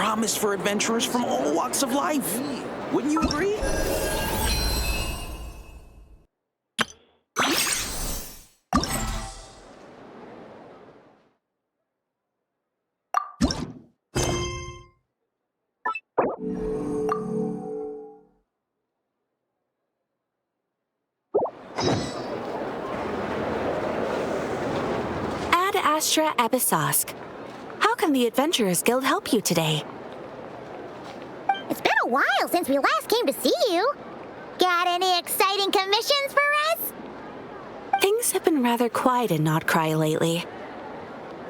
promise for adventurers from all walks of life. Wouldn't you agree? Ad Astra Abyssosk. How can the Adventurers Guild help you today? It's been a while since we last came to see you. Got any exciting commissions for us? Things have been rather quiet in Nod Krai lately.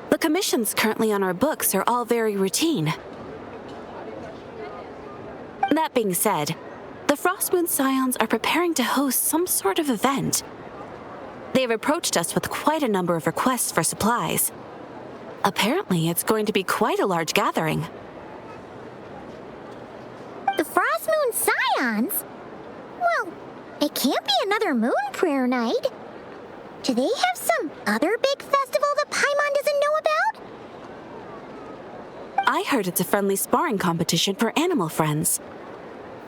The commissions currently on our books are all very routine. That being said, the Frostmoon Scions are preparing to host some sort of event. They've approached us with quite a number of requests for supplies. Apparently, it's going to be quite a large gathering. The Frostmoon Scions? Well, it can't be another moon prayer night. Do they have some other big festival that Paimon doesn't know about? I heard it's a friendly sparring competition for animal friends.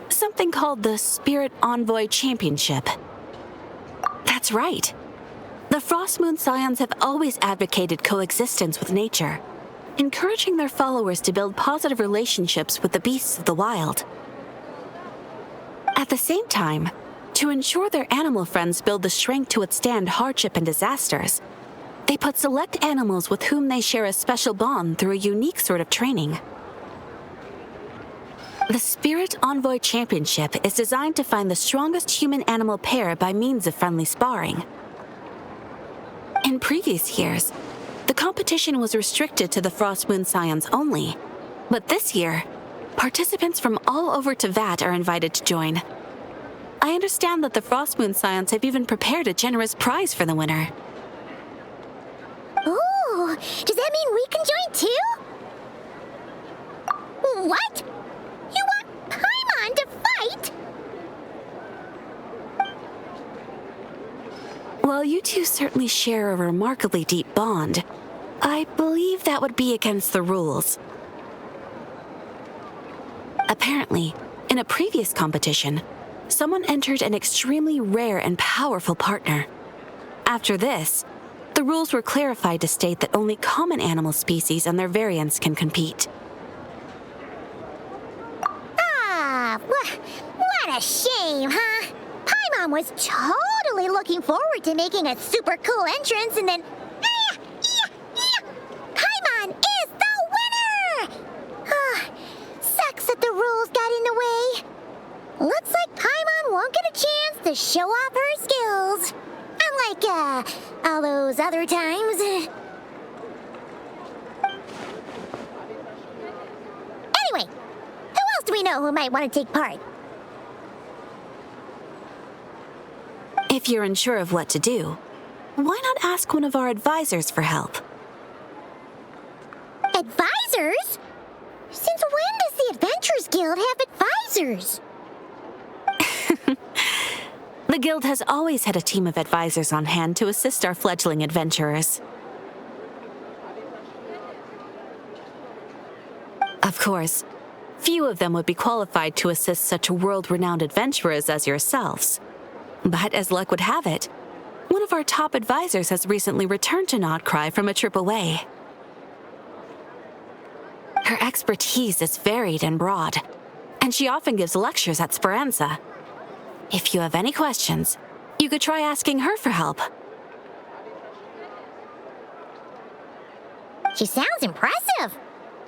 Something called the Spirit Envoy Championship. That's right. The Frostmoon Scions have always advocated coexistence with nature, encouraging their followers to build positive relationships with the beasts of the wild. At the same time, to ensure their animal friends build the strength to withstand hardship and disasters, they put select animals with whom they share a special bond through a unique sort of training. The Spirit Envoy Championship is designed to find the strongest human-animal pair by means of friendly sparring. In previous years, the competition was restricted to the Frostmoon Scions only, but this year, participants from all over Teyvat are invited to join. I understand that the Frostmoon Scions have even prepared a generous prize for the winner. Ooh, does that mean we can join too? What? You want Paimon to fight? While you two certainly share a remarkably deep bond, I believe that would be against the rules. Apparently, in a previous competition, someone entered an extremely rare and powerful partner. After this, the rules were clarified to state that only common animal species and their variants can compete. Ah, what a shame, huh? Paimon was totally looking forward to making a super cool entrance, and then... Paimon is the winner! Sucks that the rules got in the way. Looks like Paimon won't get a chance to show off her skills. Unlike, all those other times. Anyway, who else do we know who might want to take part? If you're unsure of what to do, why not ask one of our advisors for help? Advisors? Since when does the Adventurers Guild have advisors? The Guild has always had a team of advisors on hand to assist our fledgling adventurers. Of course, few of them would be qualified to assist such world-renowned adventurers as yourselves. But as luck would have it, one of our top advisors has recently returned to Nod Krai from a trip away. Her expertise is varied and broad, and she often gives lectures at Speranza. If you have any questions, you could try asking her for help. She sounds impressive.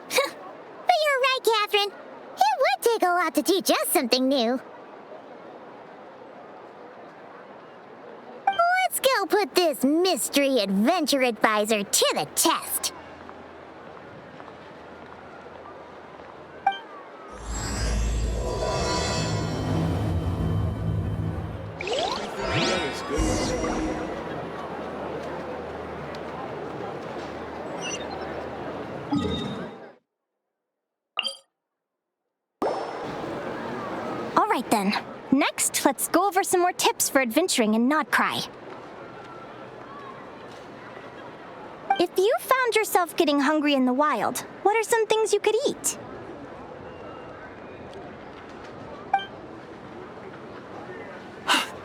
But you're right, Katheryne. It would take a lot to teach us something new. Let's go put this mystery adventure advisor to the test. All right then. Next, let's go over some more tips for adventuring in Nod Krai. If you found yourself getting hungry in the wild, what are some things you could eat?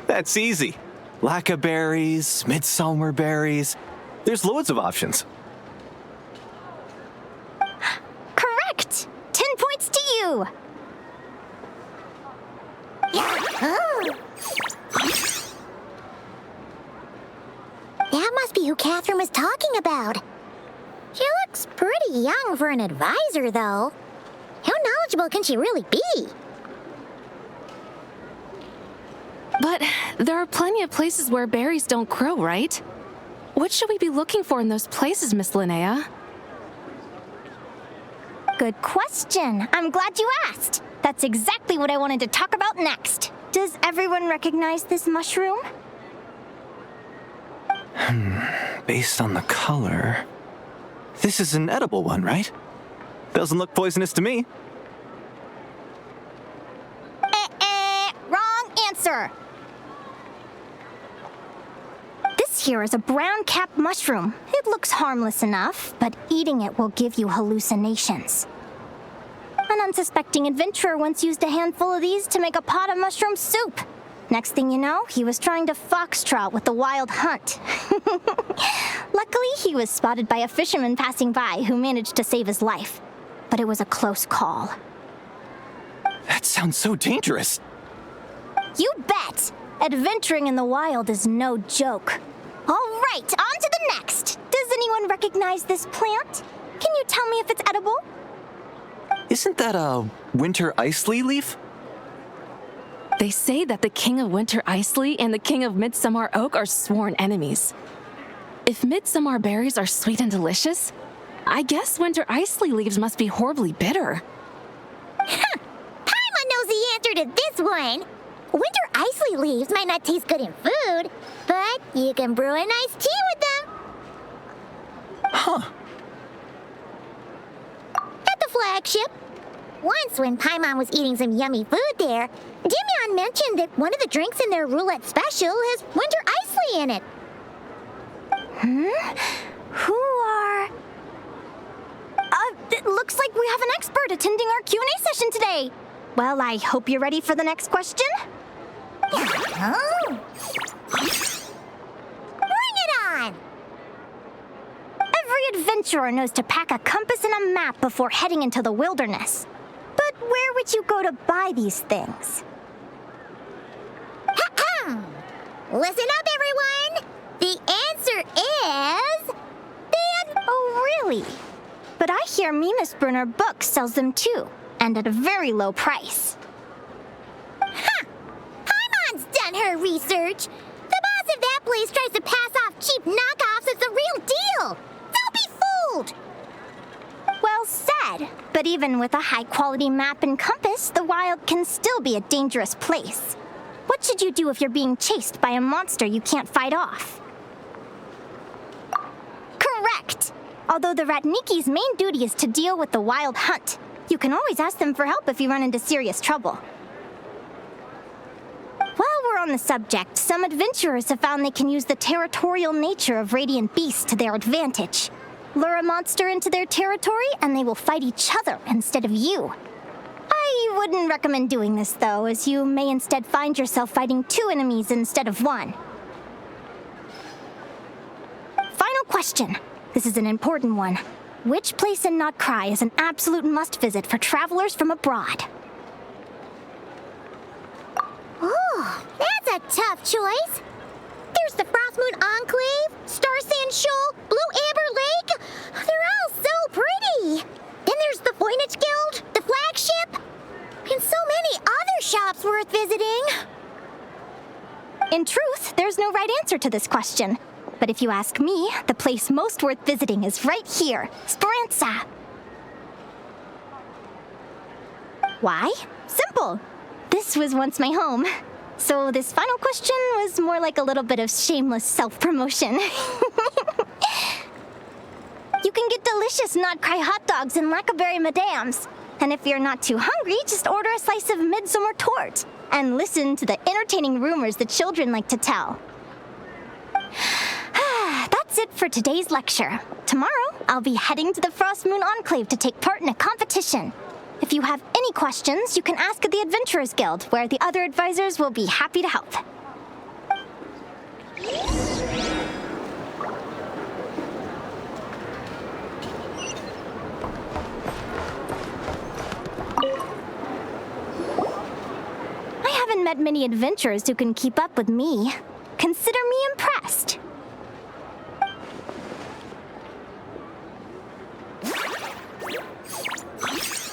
That's easy. Lacca berries, midsummer berries. There's loads of options. Correct! 10 points to you! That must be who Katheryne was talking about. She looks pretty young for an advisor, though. How knowledgeable can she really be? But there are plenty of places where berries don't grow, right? What should we be looking for in those places, Miss Linnea? Good question. I'm glad you asked. That's exactly what I wanted to talk about next. Does everyone recognize this mushroom? Based on the color... This is an edible one, right? Doesn't look poisonous to me. Wrong answer. This here is a brown-capped mushroom. It looks harmless enough, but eating it will give you hallucinations. An unsuspecting adventurer once used a handful of these to make a pot of mushroom soup. Next thing you know, he was trying to foxtrot with the wild hunt. Luckily, he was spotted by a fisherman passing by who managed to save his life. But it was a close call. That sounds so dangerous. You bet! Adventuring in the wild is no joke. All right, on to the next. Does anyone recognize this plant? Can you tell me if it's edible? Isn't that a winter ice leaf? They say that the King of Winter Icely and the King of Midsummer Oak are sworn enemies. If midsummer berries are sweet and delicious, I guess winter Icely leaves must be horribly bitter. Paimon knows the answer to this one. Winter Icely leaves might not taste good in food, but you can brew a nice tea with them. Huh. At the flagship. Once, when Paimon was eating some yummy food there, Dimyon mentioned that one of the drinks in their roulette special has winter Icely in it. Who are... it looks like we have an expert attending our Q&A session today. Well, I hope you're ready for the next question. Oh. Bring it on! Every adventurer knows to pack a compass and a map before heading into the wilderness. But where would you go to buy these things? Listen up, everyone! The answer is... Oh, really? But I hear Mimisbrunner Books sells them too, and at a very low price. Paimon's done her research. The boss of that place tries to pass off cheap knockoffs as the real deal. Don't be fooled! Well said. But even with a high-quality map and compass, the wild can still be a dangerous place. What should you do if you're being chased by a monster you can't fight off? Correct! Although the Ratniki's main duty is to deal with the wild hunt, you can always ask them for help if you run into serious trouble. While we're on the subject, some adventurers have found they can use the territorial nature of radiant beasts to their advantage. Lure a monster into their territory, and they will fight each other instead of you. I wouldn't recommend doing this, though, as you may instead find yourself fighting two enemies instead of one. Final question. This is an important one. Which place in Nod Krai is an absolute must-visit for travelers from abroad? Oh, that's a tough choice. There's the Frostmoon Enclave, Star Sand Shoal, Blue Amber Lake. They're all so pretty. Then there's the Voynich Guild, the flagship, and so many other shops worth visiting. In truth, there's no right answer to this question. But if you ask me, the place most worth visiting is right here, Speranza. Why? Simple. This was once my home. So this final question was more like a little bit of shameless self-promotion. You can get delicious Nod Krai hot dogs and Lackaberry Madams. And if you're not too hungry, just order a slice of midsummer tort. And listen to the entertaining rumors the children like to tell. That's it for today's lecture. Tomorrow, I'll be heading to the Frostmoon Enclave to take part in a competition. If you have any questions, you can ask at the Adventurers Guild, where the other advisors will be happy to help. I haven't met many adventurers who can keep up with me. Consider me impressed.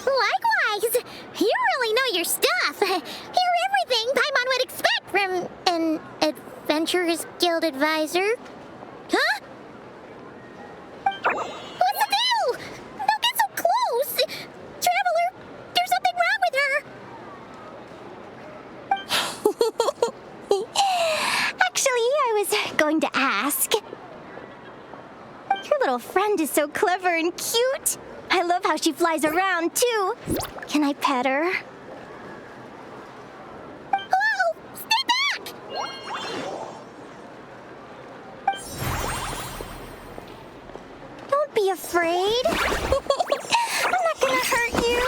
Likewise! You really know your stuff! You're everything Paimon would expect from an Adventurers Guild advisor. Huh? What's the deal? Don't get so close! Traveler, there's something wrong with her! Actually, I was going to ask. Your little friend is so clever and cute. I love how she flies around, too. Can I pet her? Whoa! Stay back! Don't be afraid. I'm not gonna hurt you.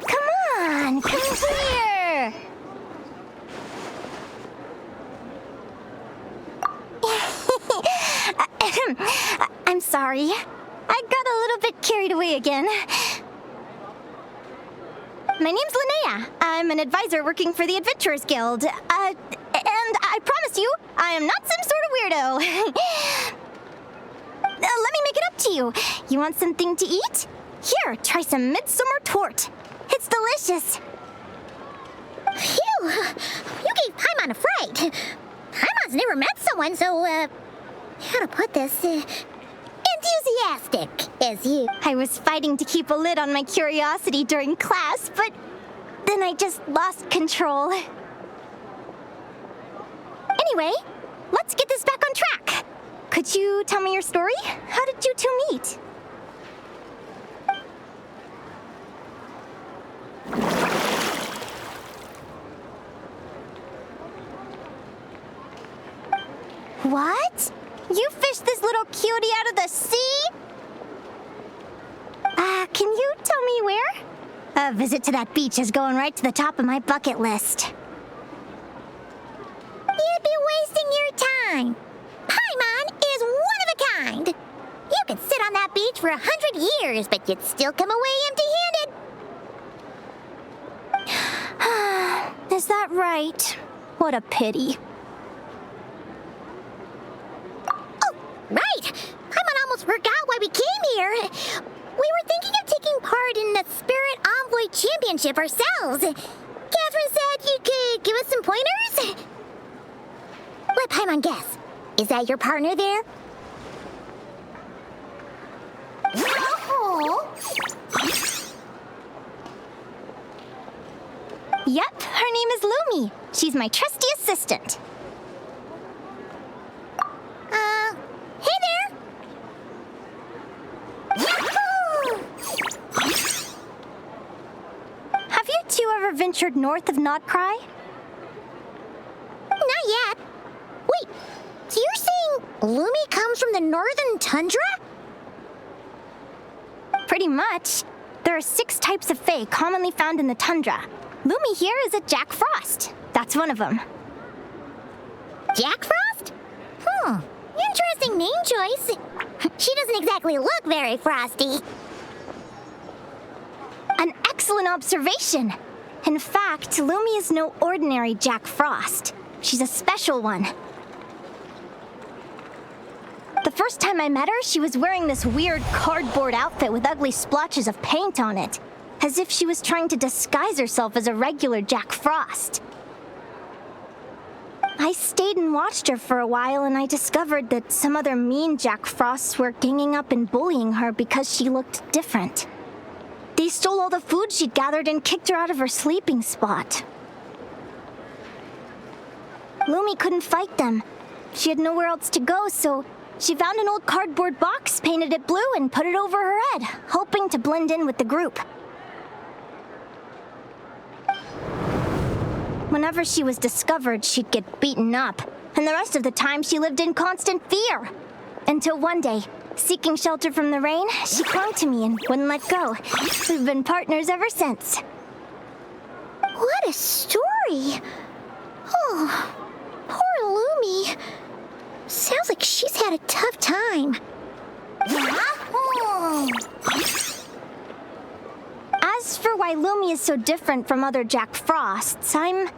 Come on, come here. I'm sorry. I got a little bit carried away again. My name's Linnea. I'm an advisor working for the Adventurers Guild. And I promise you, I am not some sort of weirdo. Let me make it up to you. You want something to eat? Here, try some midsummer tort. It's delicious. Phew! You gave Paimon a fright. Paimon's never met someone so, how to put this, enthusiastic as you. I was fighting to keep a lid on my curiosity during class, but then I just lost control. Anyway, let's get this back on track. Could you tell me your story? How did you two meet? What? You fished this little cutie out of the sea? Can you tell me where? A visit to that beach is going right to the top of my bucket list. You'd be wasting your time. Paimon is one of a kind. You could sit on that beach for 100 years, but you'd still come away empty-handed. Is that right? What a pity. Oh, right. Paimon almost forgot why we came here. We were thinking of taking part in the Spirit Envoy Championship ourselves. Katheryne said you could give us some pointers. Let Paimon guess. Is that your partner there? Yep, her name is Lumi. She's my trusty assistant. Hey there. Yahoo! Have you two ever ventured north of Nod Krai? Not yet. Wait, so you're saying Lumi comes from the northern tundra? Pretty much. There are 6 types of fae commonly found in the tundra. Lumi here is a Jack Frost. That's one of them. Jack Frost? Interesting name choice. She doesn't exactly look very frosty. An excellent observation. In fact, Lumi is no ordinary Jack Frost. She's a special one. The first time I met her, she was wearing this weird cardboard outfit with ugly splotches of paint on it, as if she was trying to disguise herself as a regular Jack Frost. I stayed and watched her for a while, and I discovered that some other mean Jack Frosts were ganging up and bullying her because she looked different. They stole all the food she'd gathered and kicked her out of her sleeping spot. Lumi couldn't fight them. She had nowhere else to go, so she found an old cardboard box, painted it blue, and put it over her head, hoping to blend in with the group. Whenever she was discovered, she'd get beaten up, and the rest of the time she lived in constant fear. Until one day, seeking shelter from the rain, she clung to me and wouldn't let go. We've been partners ever since. What a story. Oh, poor Lumi. Sounds like she's had a tough time. As for why Lumi is so different from other Jack Frosts, I'm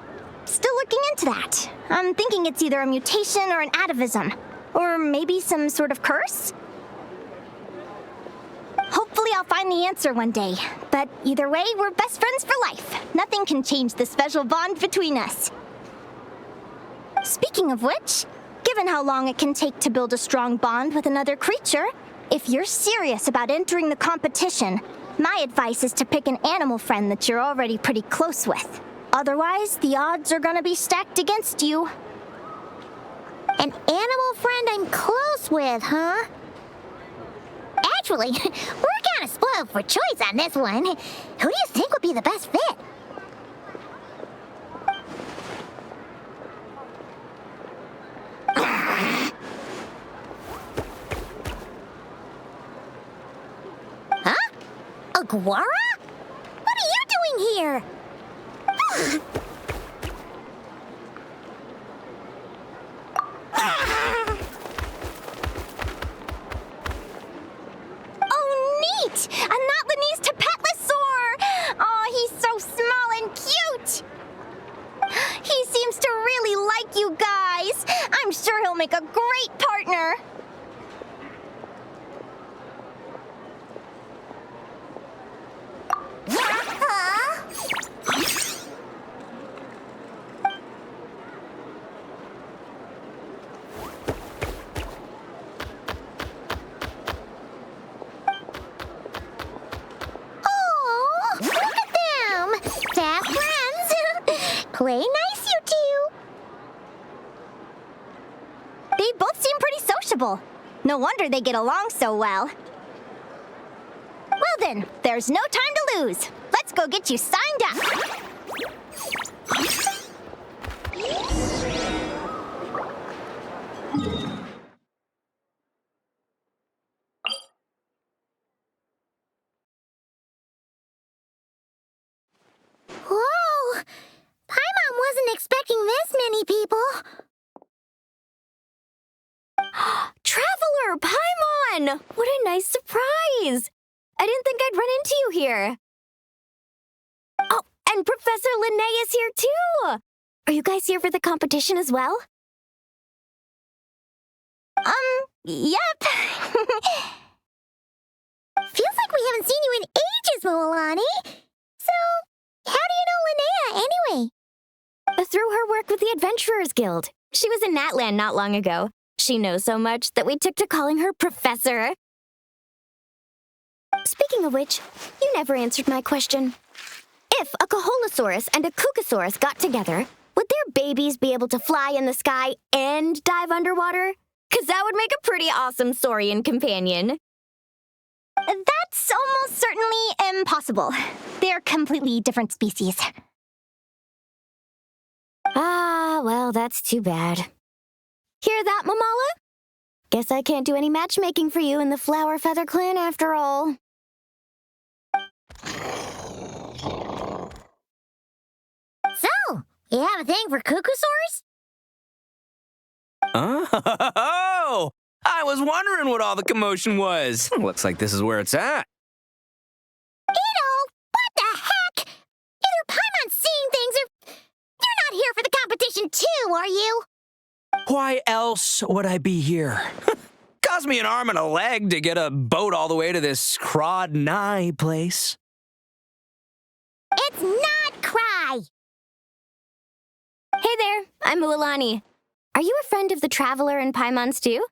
still looking into that. I'm thinking it's either a mutation or an atavism. Or maybe some sort of curse? Hopefully I'll find the answer one day. But either way, we're best friends for life. Nothing can change the special bond between us. Speaking of which, given how long it can take to build a strong bond with another creature, if you're serious about entering the competition, my advice is to pick an animal friend that you're already pretty close with. Otherwise, the odds are gonna be stacked against you. An animal friend I'm close with, huh? Actually, we're kind of spoiled for choice on this one. Who do you think would be the best fit? Huh? Aguara? What are you doing here? Oh, neat! A Notlanese Tapetlosaur! Oh, he's so small and cute! He seems to really like you guys. I'm sure he'll make a great partner. Oh, look at them! Fast friends! Play nice, you two! They both seem pretty sociable. No wonder they get along so well. Well then, there's no time to lose. Let's go get you signed up. Whoa! Paimon wasn't expecting this many people. Traveler, Paimon! What a nice surprise! I didn't think I'd run into you here. Oh, and Professor Linnea is here too! Are you guys here for the competition as well? Yep. Feels like we haven't seen you in ages, Moalani. So, how do you know Linnea anyway? Through her work with the Adventurers Guild. She was in Natland not long ago. She knows so much that we took to calling her Professor. Speaking of which, you never answered my question. If a Kaholosaurus and a Kookasaurus got together, would their babies be able to fly in the sky and dive underwater? 'Cause that would make a pretty awesome Saurian companion. That's almost certainly impossible. They're completely different species. Ah, well, that's too bad. Hear that, Mamala? Guess I can't do any matchmaking for you in the Flower Feather Clan after all. So, you have a thing for Kookasaurs? Oh! I was wondering what all the commotion was. Looks like this is where it's at. What the heck? Either Paimon's seeing things or you're not here for the competition too, are you? Why else would I be here? Cost me an arm and a leg to get a boat all the way to this Crawd-nigh place. It's Nod Krai! Hey there, I'm Mualani. Are you a friend of the Traveler and Paimon's too?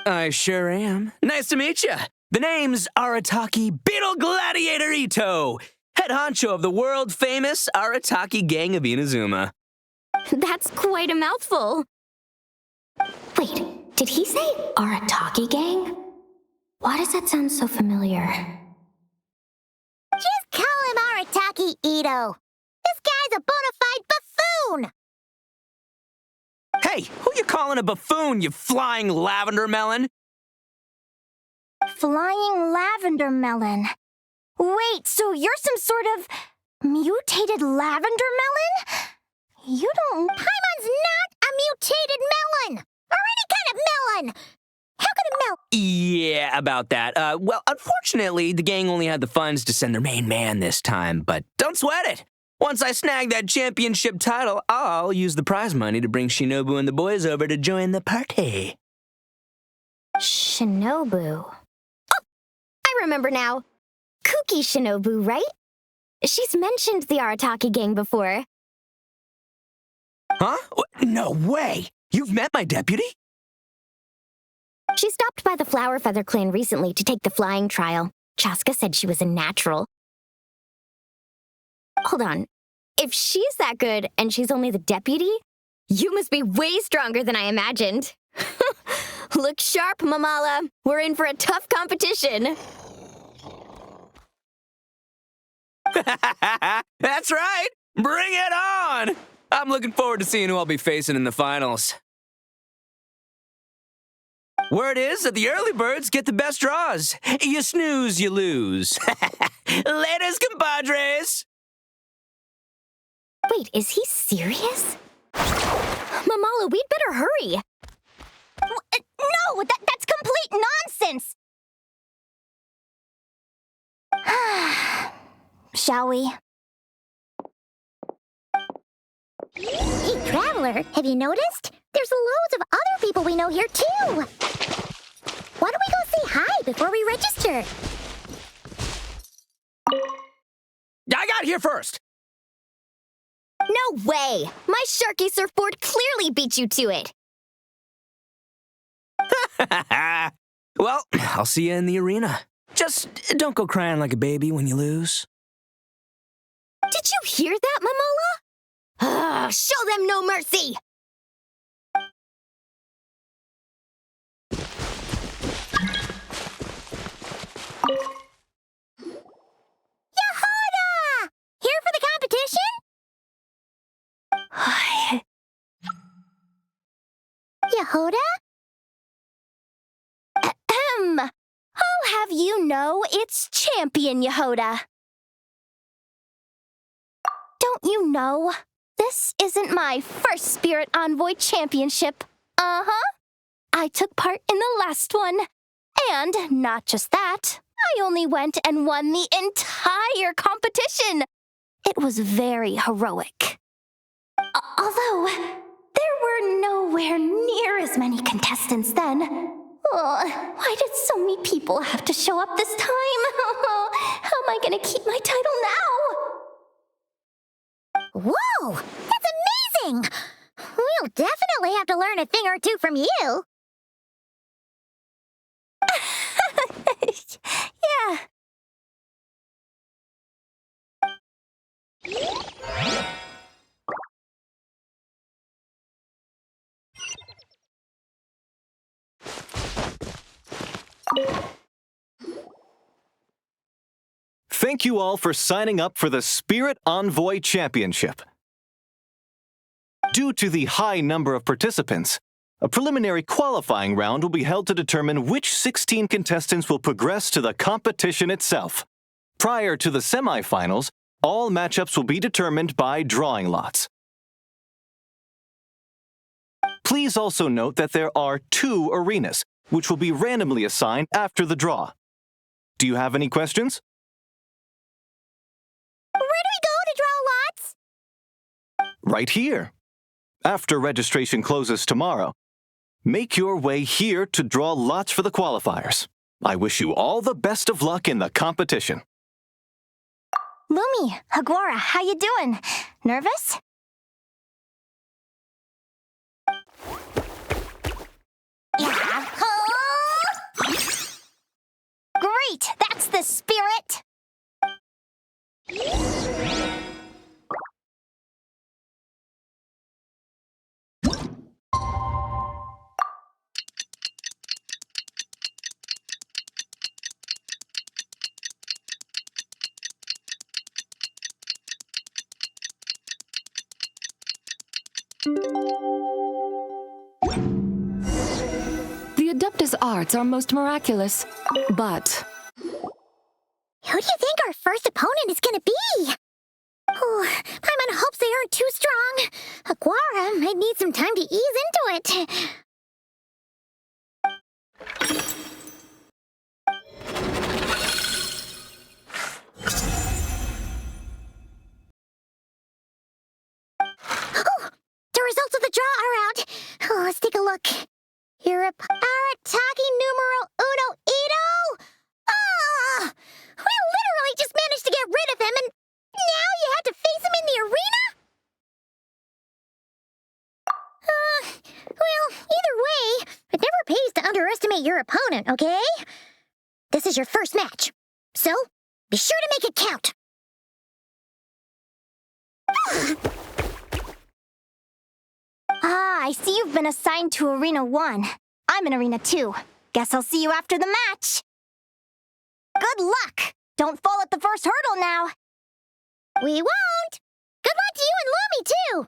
I sure am. Nice to meet you. The name's Arataki Beetle Gladiator Ito, head honcho of the world-famous Arataki Gang of Inazuma. That's quite a mouthful. Wait, did he say Arataki Gang? Why does that sound so familiar? Just call him Arataki Ito. This guy's a bona fide buffoon! Hey, who you calling a buffoon, you flying lavender melon? Flying lavender melon. Wait, so you're some sort of mutated lavender melon? You don't... Paimon's not a mutated melon! Or any kind of melon! How could a melon... Yeah, about that. Well, unfortunately, the gang only had the funds to send their main man this time, but don't sweat it. Once I snag that championship title, I'll use the prize money to bring Shinobu and the boys over to join the party. Shinobu. Oh, I remember now. Kooky Shinobu, right? She's mentioned the Arataki gang before. Huh? No way! You've met my deputy? She stopped by the Flower Feather clan recently to take the flying trial. Chaska said she was a natural. Hold on. If she's that good and she's only the deputy, you must be way stronger than I imagined. Look sharp, Mamala. We're in for a tough competition. That's right! Bring it on! I'm looking forward to seeing who I'll be facing in the finals. Word is that the early birds get the best draws. You snooze, you lose. Laters, compadres! Wait, is he serious? Mamala, we'd better hurry. No, that's complete nonsense! Shall we? Hey, Traveler, have you noticed? There's loads of other people we know here, too! Why don't we go say hi before we register? I got here first! No way! My Sharky surfboard clearly beat you to it. Well, I'll see you in the arena. Just don't go crying like a baby when you lose. Did you hear that, Mamala? Show them no mercy! Yehoda! Here for the competition? Yehoda? I'll have you know it's Champion Yehoda. Don't you know? This isn't my first Spirit Envoy Championship. I took part in the last one. And not just that, I only went and won the entire competition. It was very heroic. Although, there were nowhere near as many contestants then. Why did so many people have to show up this time? How am I gonna keep my title now? Whoa! That's amazing! We'll definitely have to learn a thing or two from you. Yeah. Thank you all for signing up for the Spirit Envoy Championship. Due to the high number of participants, a preliminary qualifying round will be held to determine which 16 contestants will progress to the competition itself. Prior to the semifinals, all matchups will be determined by drawing lots. Please also note that there are 2 arenas, which will be randomly assigned after the draw. Do you have any questions? Where do we go to draw lots? Right here. After registration closes tomorrow, make your way here to draw lots for the qualifiers. I wish you all the best of luck in the competition. Lumi, Hagwara, how you doing? Nervous? Yeah. Great, that's the spirit! The Adeptus arts are most miraculous, but... Who do you think our first opponent is gonna be? Oh, Paimon hopes hopes they aren't too strong. Aguara might need some time to ease into it. Oh, the results of the draw are out. Oh, let's take a look. Europe Arataki numero uno Ito? Ah! We literally just managed to get rid of him, and now you had to face him in the arena? Well, either way, it never pays to underestimate your opponent, okay? This is your first match, so be sure to make it count. I see you've been assigned to Arena 1. I'm in Arena 2. Guess I'll see you after the match. Good luck! Don't fall at the first hurdle now. We won't! Good luck to you and Lumi, too!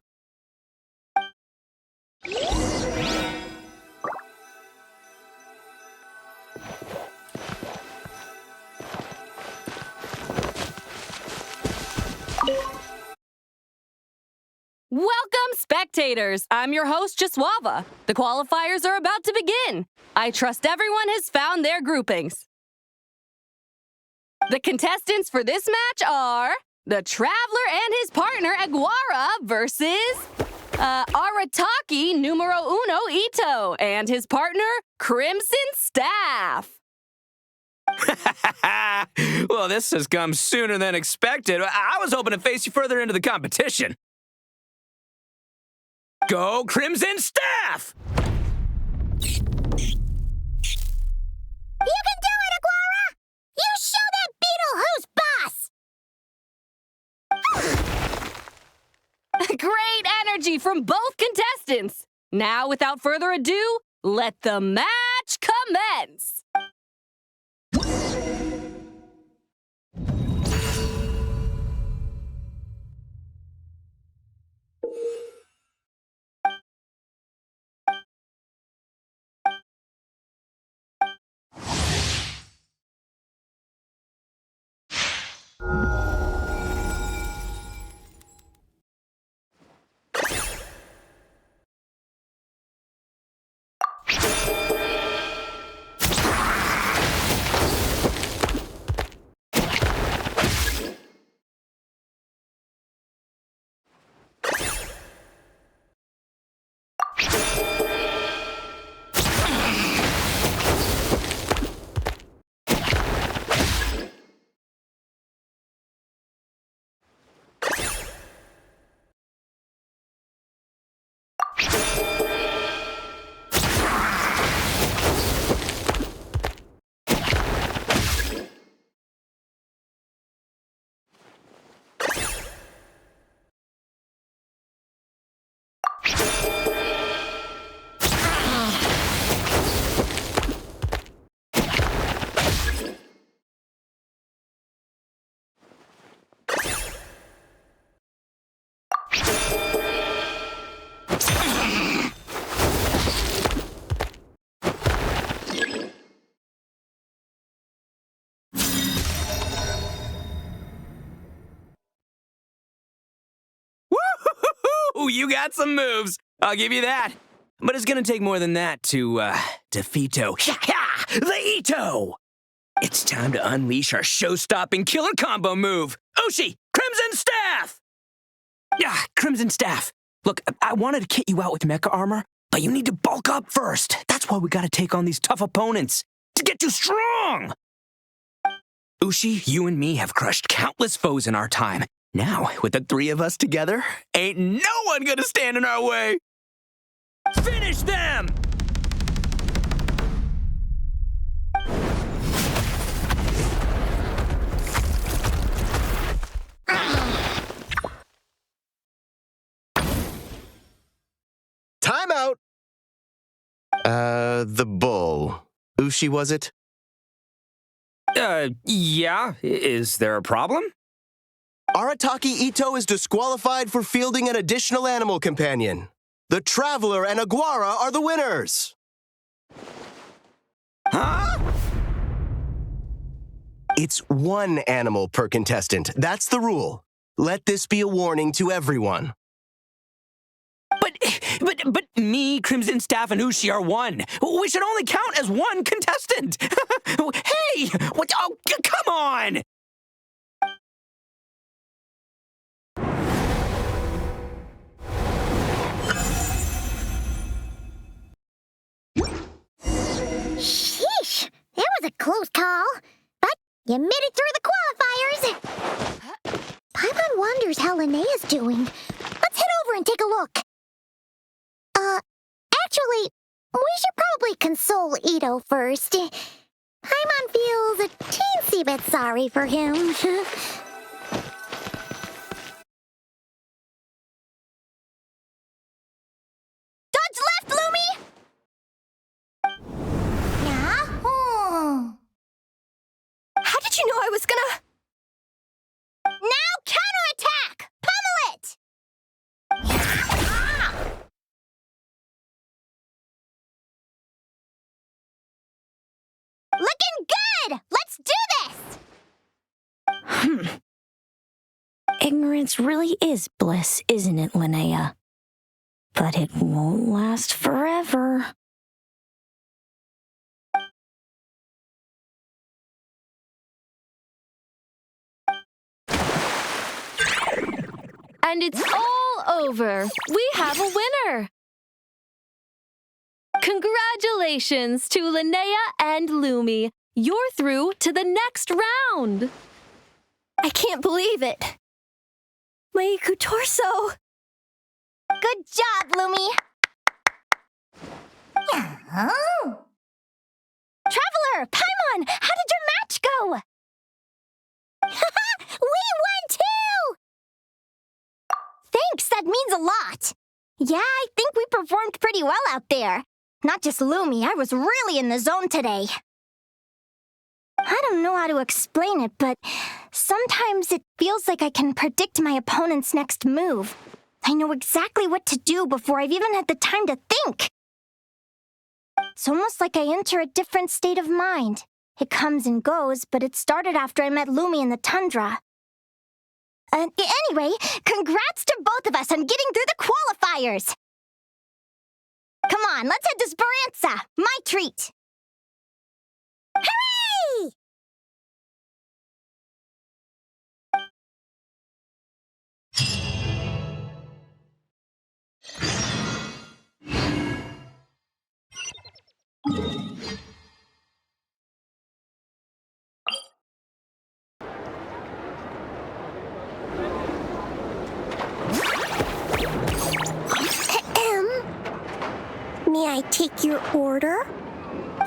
Welcome, spectators! I'm your host, Jaswava. The qualifiers are about to begin. I trust everyone has found their groupings. The contestants for this match are the Traveler and his partner, Aguara, versus Arataki numero uno Ito and his partner, Crimson Staff. Well, this has come sooner than expected. I was hoping to face you further into the competition. Go, Crimson Staff! You can do it, Aguara! You show that beetle who's boss! Great energy from both contestants. Now, without further ado, let the match commence. Ooh, you got some moves. I'll give you that. But it's gonna take more than that to, defeat the Ito! It's time to unleash our show-stopping killer combo move. Ushi, Crimson Staff! Yeah, Crimson Staff. Look, I wanted to kit you out with mecha armor, but you need to bulk up first. That's why we gotta take on these tough opponents. To get you strong! Ushi, you and me have crushed countless foes in our time. Now, with the three of us together, ain't no one gonna stand in our way! Finish them! Time out! The bull. Ushi, was it? Yeah. Is there a problem? Arataki Ito is disqualified for fielding an additional animal companion. The Traveler and Aguara are the winners! Huh? It's one animal per contestant. That's the rule. Let this be a warning to everyone. But me, Crimson Staff, and Ushi are one. We should only count as one contestant. Hey! What? Oh, come on! Sheesh, that was a close call. But you made it through the qualifiers. Paimon wonders how Linnea's doing. Let's head over and take a look. Actually, we should probably console Ito first. Paimon feels a teensy bit sorry for him. Dodge left, Lumi! Yeah? How did you know I was gonna... Now counterattack! Pummel it! Looking good! Let's do this! Ignorance really is bliss, isn't it, Linnea? But it won't last forever. And it's all over. We have a winner. Congratulations to Linnea and Lumi. You're through to the next round. I can't believe it. My Iku torso. Good job, Lumi. Traveler, Paimon, how did your match go? We won too! Thanks, that means a lot. Yeah, I think we performed pretty well out there. Not just Lumi, I was really in the zone today. I don't know how to explain it, but sometimes it feels like I can predict my opponent's next move. I know exactly what to do before I've even had the time to think. It's almost like I enter a different state of mind. It comes and goes, but it started after I met Lumi in the tundra. Anyway, congrats to both of us on getting through the qualifiers! Come on, let's head to Speranza, my treat! Hooray! May I take your order?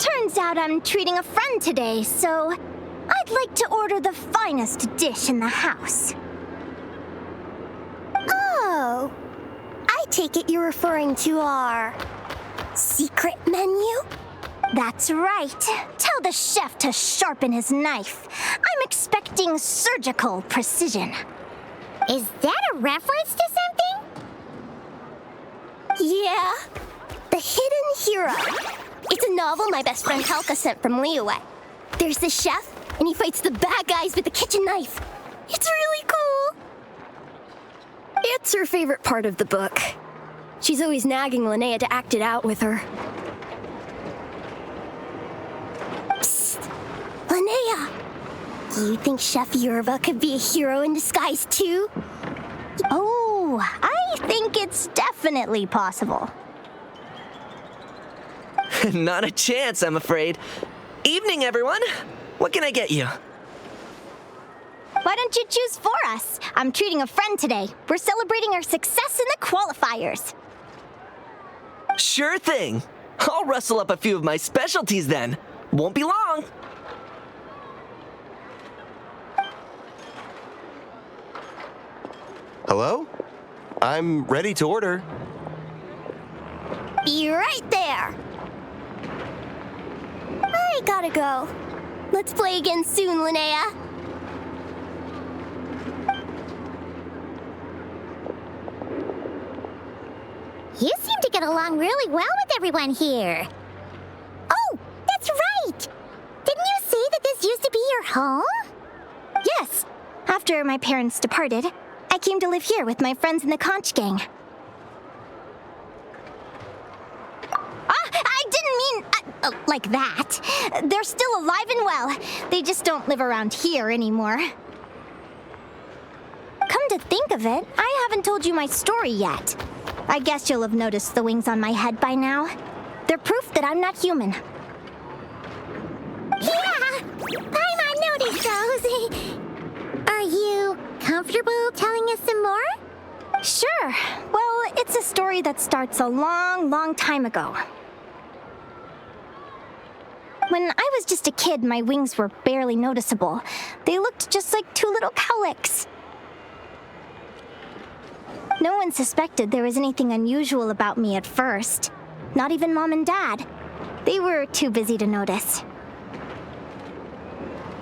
Turns out I'm treating a friend today, so I'd like to order the finest dish in the house. Oh, I take it you're referring to our secret menu? That's right. Tell the chef to sharpen his knife. I'm expecting surgical precision. Is that a reference to something? Yeah. The Hidden Hero. It's a novel my best friend Halka sent from Liyue. There's the chef, and he fights the bad guys with a kitchen knife. It's really cool. It's her favorite part of the book. She's always nagging Linnea to act it out with her. Psst. Linnea, do you think Chef Yerba could be a hero in disguise too? Oh, I think it's definitely possible. Not a chance, I'm afraid. Evening, everyone. What can I get you? Why don't you choose for us? I'm treating a friend today. We're celebrating our success in the qualifiers. Sure thing. I'll rustle up a few of my specialties then. Won't be long. Hello? I'm ready to order. Be right there. I gotta go. Let's play again soon, Linnea. You seem to get along really well with everyone here. Oh, that's right! Didn't you say that this used to be your home? Yes. After my parents departed, I came to live here with my friends in the conch gang. I didn't mean like that. They're still alive and well. They just don't live around here anymore. Come to think of it, I haven't told you my story yet. I guess you'll have noticed the wings on my head by now. They're proof that I'm not human. Yeah! Paimon noticed those! Are you comfortable telling us some more? Sure. Well, it's a story that starts a long, long time ago. When I was just a kid, my wings were barely noticeable. They looked just like two little cowlicks. No one suspected there was anything unusual about me at first. Not even Mom and Dad. They were too busy to notice.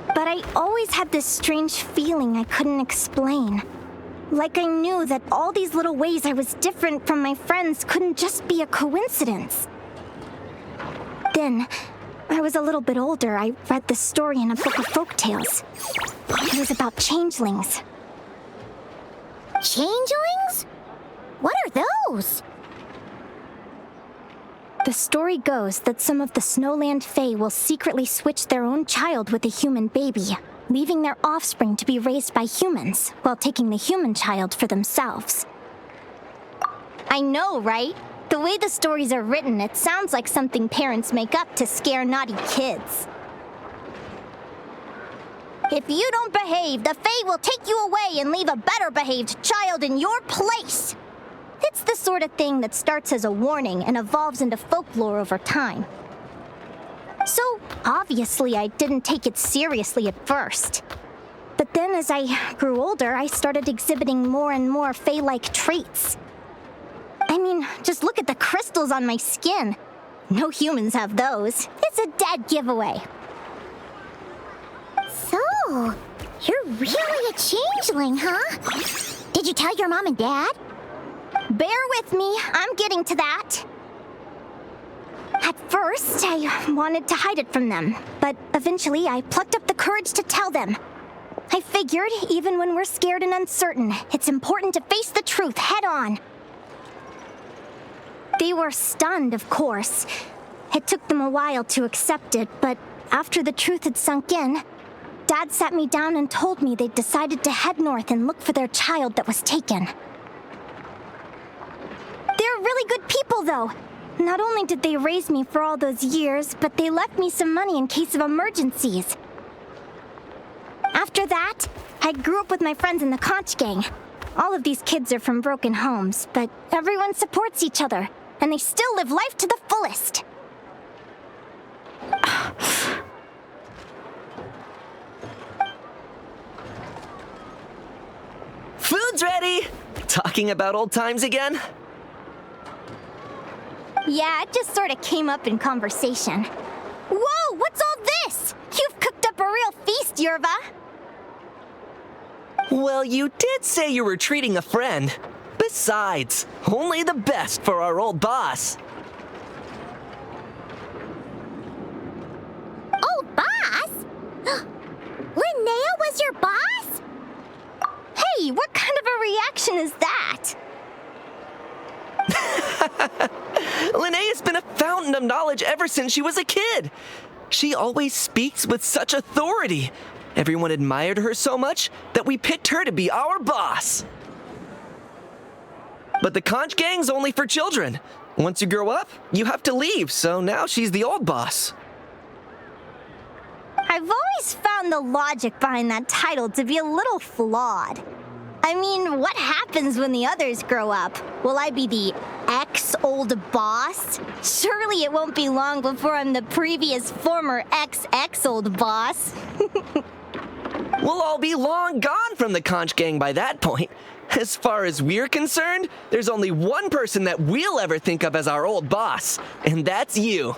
But I always had this strange feeling I couldn't explain. Like I knew that all these little ways I was different from my friends couldn't just be a coincidence. Then, I was a little bit older, I read this story in a book of folktales. It was about changelings. Changelings? What are those? The story goes that some of the Snowland Fae will secretly switch their own child with a human baby, leaving their offspring to be raised by humans, while taking the human child for themselves. I know, right? The way the stories are written, it sounds like something parents make up to scare naughty kids. If you don't behave, the Fae will take you away and leave a better-behaved child in your place. It's the sort of thing that starts as a warning and evolves into folklore over time. So, obviously, I didn't take it seriously at first. But then as I grew older, I started exhibiting more and more Fae-like traits. I mean, just look at the crystals on my skin. No humans have those. It's a dead giveaway. So, you're really a changeling, huh? Did you tell your mom and dad? Bear with me, I'm getting to that. At first, I wanted to hide it from them, but eventually I plucked up the courage to tell them. I figured, even when we're scared and uncertain, it's important to face the truth head on. They were stunned, of course. It took them a while to accept it, but after the truth had sunk in, Dad sat me down and told me they'd decided to head north and look for their child that was taken. They're really good people, though. Not only did they raise me for all those years, but they left me some money in case of emergencies. After that, I grew up with my friends in the conch gang. All of these kids are from broken homes, but everyone supports each other, and they still live life to the fullest. Food's ready! Talking about old times again? Yeah, it just sort of came up in conversation. Whoa, what's all this? You've cooked up a real feast, Yerva. Well, you did say you were treating a friend. Besides, only the best for our old boss. Old boss? Linnea was your boss? Hey, what kind of a reaction is that? Linnea's been a fountain of knowledge ever since she was a kid. She always speaks with such authority. Everyone admired her so much that we picked her to be our boss. But the conch gang's only for children. Once you grow up, you have to leave, so now she's the old boss. I've always found the logic behind that title to be a little flawed. I mean, what happens when the others grow up? Will I be the ex-old boss? Surely it won't be long before I'm the previous former ex-old boss. We'll all be long gone from the conch gang by that point. As far as we're concerned, there's only one person that we'll ever think of as our old boss, and that's you.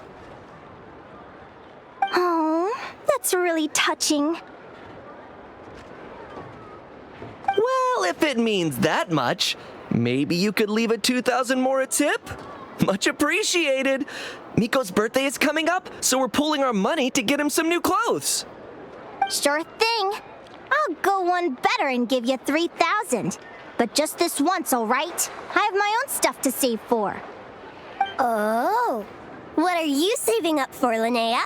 Oh, that's really touching. Well, if it means that much, maybe you could leave a 2,000 more a tip? Much appreciated. Miko's birthday is coming up, so we're pooling our money to get him some new clothes. Sure thing. I'll go one better and give you 3,000. But just this once, all right? I have my own stuff to save for. Oh. What are you saving up for, Linnea?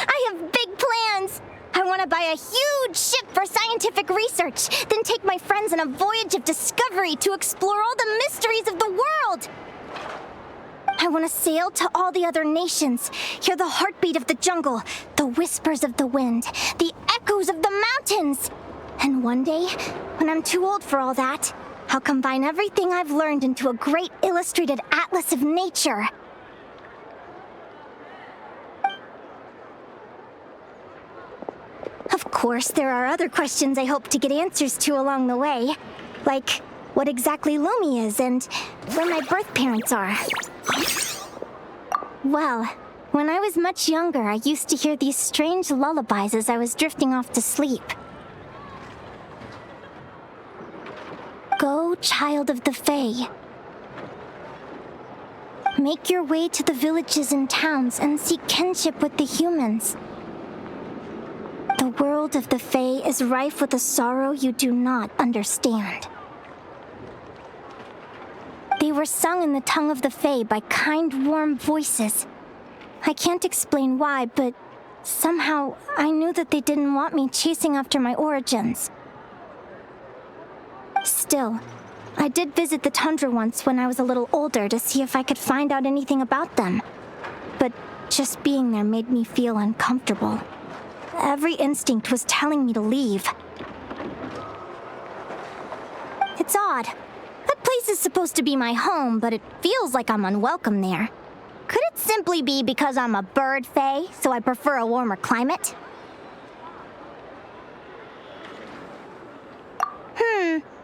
I have big plans. I want to buy a huge ship for scientific research, then take my friends on a voyage of discovery to explore all the mysteries of the world. I want to sail to all the other nations, hear the heartbeat of the jungle, the whispers of the wind, the echoes of the mountains. And one day, when I'm too old for all that, I'll combine everything I've learned into a great illustrated atlas of nature. Of course, there are other questions I hope to get answers to along the way. Like, what exactly Lumi is and where my birth parents are. Well, when I was much younger, I used to hear these strange lullabies as I was drifting off to sleep. Go, child of the Fae. Make your way to the villages and towns and seek kinship with the humans. The world of the Fae is rife with a sorrow you do not understand. They were sung in the tongue of the Fae by kind, warm voices. I can't explain why, but somehow I knew that they didn't want me chasing after my origins. Still, I did visit the tundra once when I was a little older to see if I could find out anything about them. But just being there made me feel uncomfortable. Every instinct was telling me to leave. It's odd. That place is supposed to be my home, but it feels like I'm unwelcome there. Could it simply be because I'm a bird fae, so I prefer a warmer climate?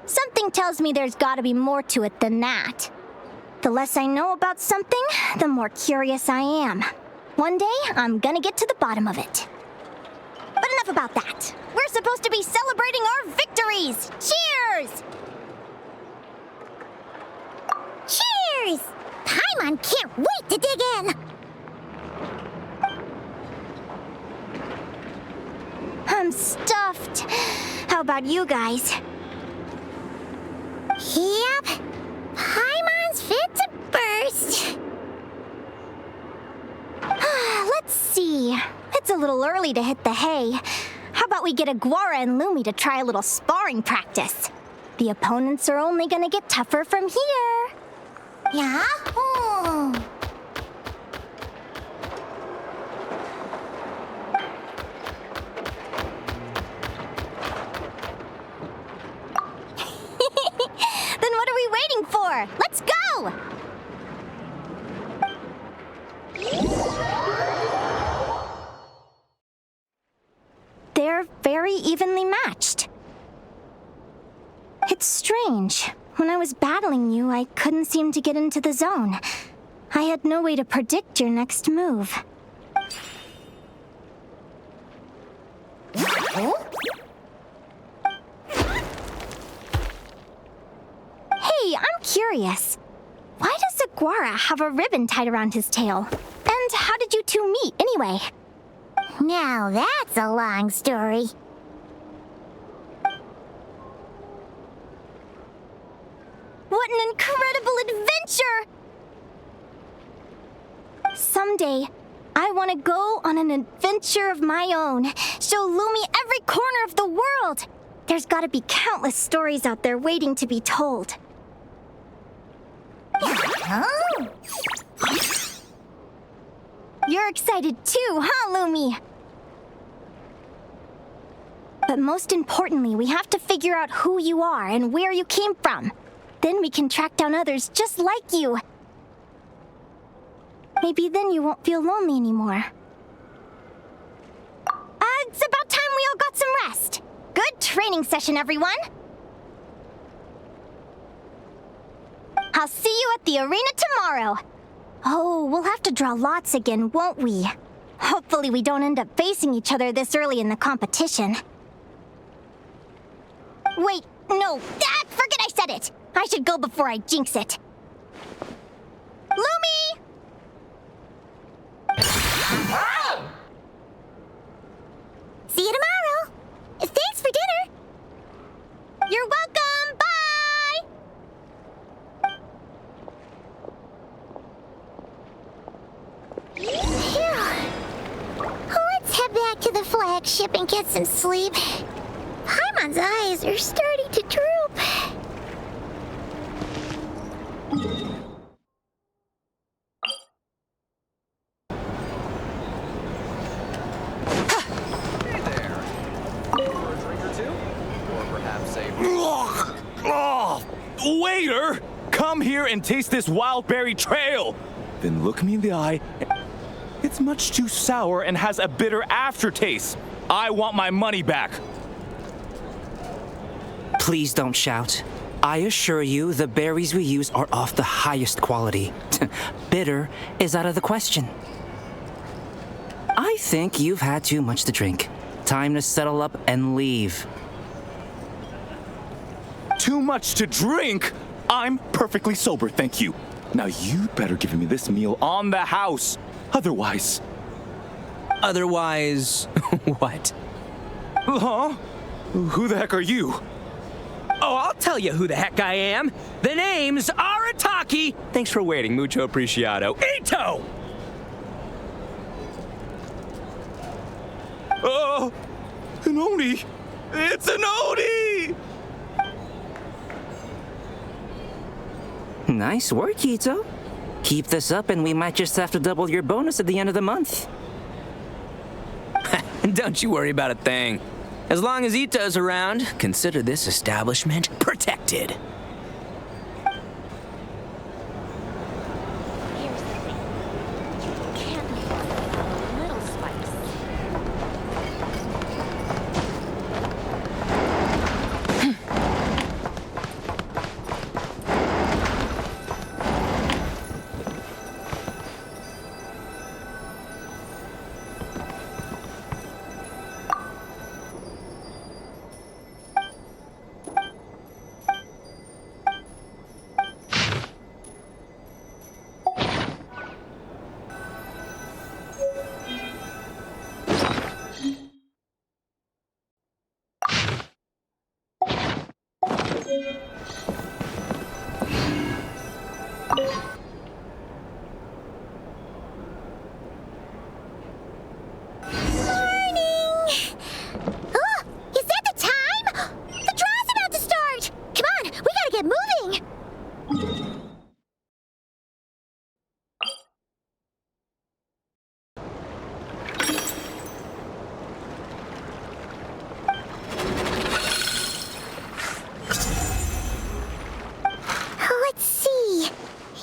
Something tells me there's gotta be more to it than that. The less I know about something, the more curious I am. One day, I'm gonna get to the bottom of it. But enough about that. We're supposed to be celebrating our victories! Cheers! Cheers! Paimon can't wait to dig in! I'm stuffed. How about you guys? Yep. Paimon's fit to burst. Let's see. It's a little early to hit the hay. How about we get Aguara and Lumi to try a little sparring practice? The opponents are only gonna get tougher from here. Yahoo! Then what are we waiting for? Let's go! They're very evenly matched. It's strange. When I was battling you, I couldn't seem to get into the zone. I had no way to predict your next move. Hey, I'm curious. Why does Aguara have a ribbon tied around his tail? And how did you two meet, anyway? Now that's a long story. What an incredible adventure! Someday, I want to go on an adventure of my own. Show Lumi every corner of the world. There's got to be countless stories out there waiting to be told. Oh! You're excited too, huh, Lumi? But most importantly, we have to figure out who you are and where you came from. Then we can track down others just like you. Maybe then you won't feel lonely anymore. It's about time we all got some rest. Good training session, everyone. I'll see you at the arena tomorrow. Oh, we'll have to draw lots again, won't we? Hopefully we don't end up facing each other this early in the competition. Wait, no, forget I said it. I should go before I jinx it. Lumi! See you tomorrow. Thanks for dinner. ship and get some sleep. Paimon's eyes are starting to droop. Waiter! Come here and taste this wild berry trail! Then look me in the eye. It's much too sour and has a bitter aftertaste. I want my money back. Please don't shout. I assure you, the berries we use are of the highest quality. Bitter is out of the question. I think you've had too much to drink. Time to settle up and leave. Too much to drink? I'm perfectly sober, thank you. Now you'd better give me this meal on the house. Otherwise... Otherwise, what? Huh? Who the heck are you? Oh, I'll tell you who the heck I am. The name's Arataki. Thanks for waiting, mucho apreciado. Ito! Oh, an Oni! It's an Oni! Nice work, Ito. Keep this up and we might just have to double your bonus at the end of the month. Don't you worry about a thing. As long as Ito's around, consider this establishment protected. Here's the thing. You can't afford a little spice.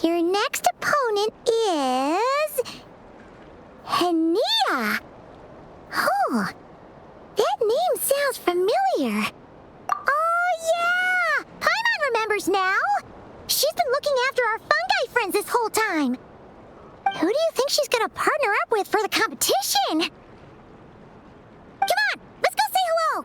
Your next opponent is... Linnea. Oh, that name sounds familiar. Oh, yeah! Paimon remembers now. She's been looking after our fungi friends this whole time. Who do you think she's gonna partner up with for the competition? Come on, let's go say hello.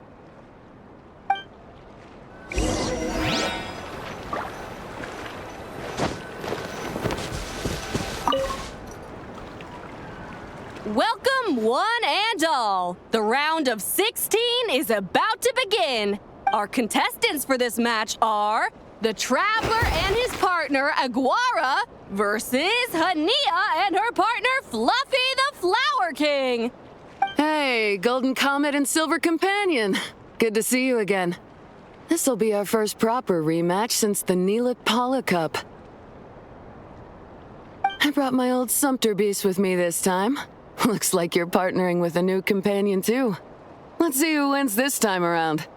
Welcome, one and all. The round of 16 is about to begin. Our contestants for this match are the Traveler and his partner, Aguara, versus Linnea and her partner, Fluffy the Flower King. Hey, Golden Comet and Silver Companion. Good to see you again. This'll be our first proper rematch since the Neelix Paula Cup. I brought my old Sumpter Beast with me this time. Looks like you're partnering with a new companion, too. Let's see who wins this time around.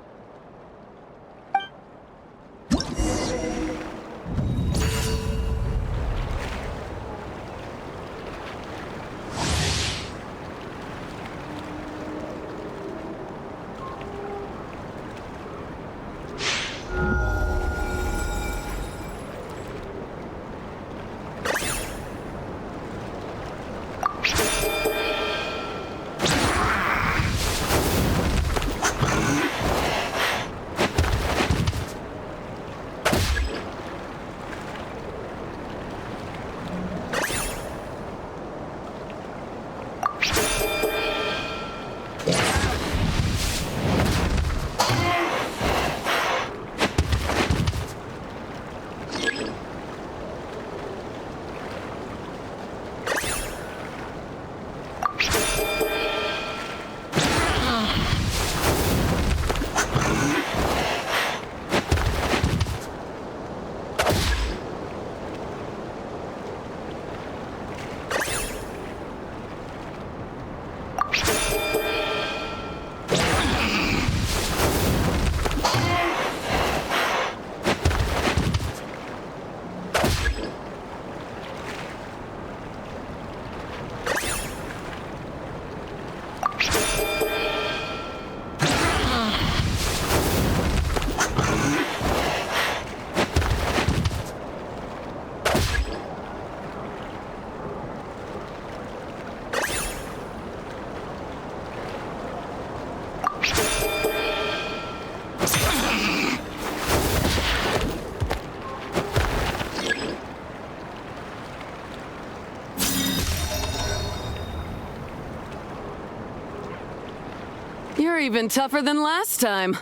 even tougher than last time.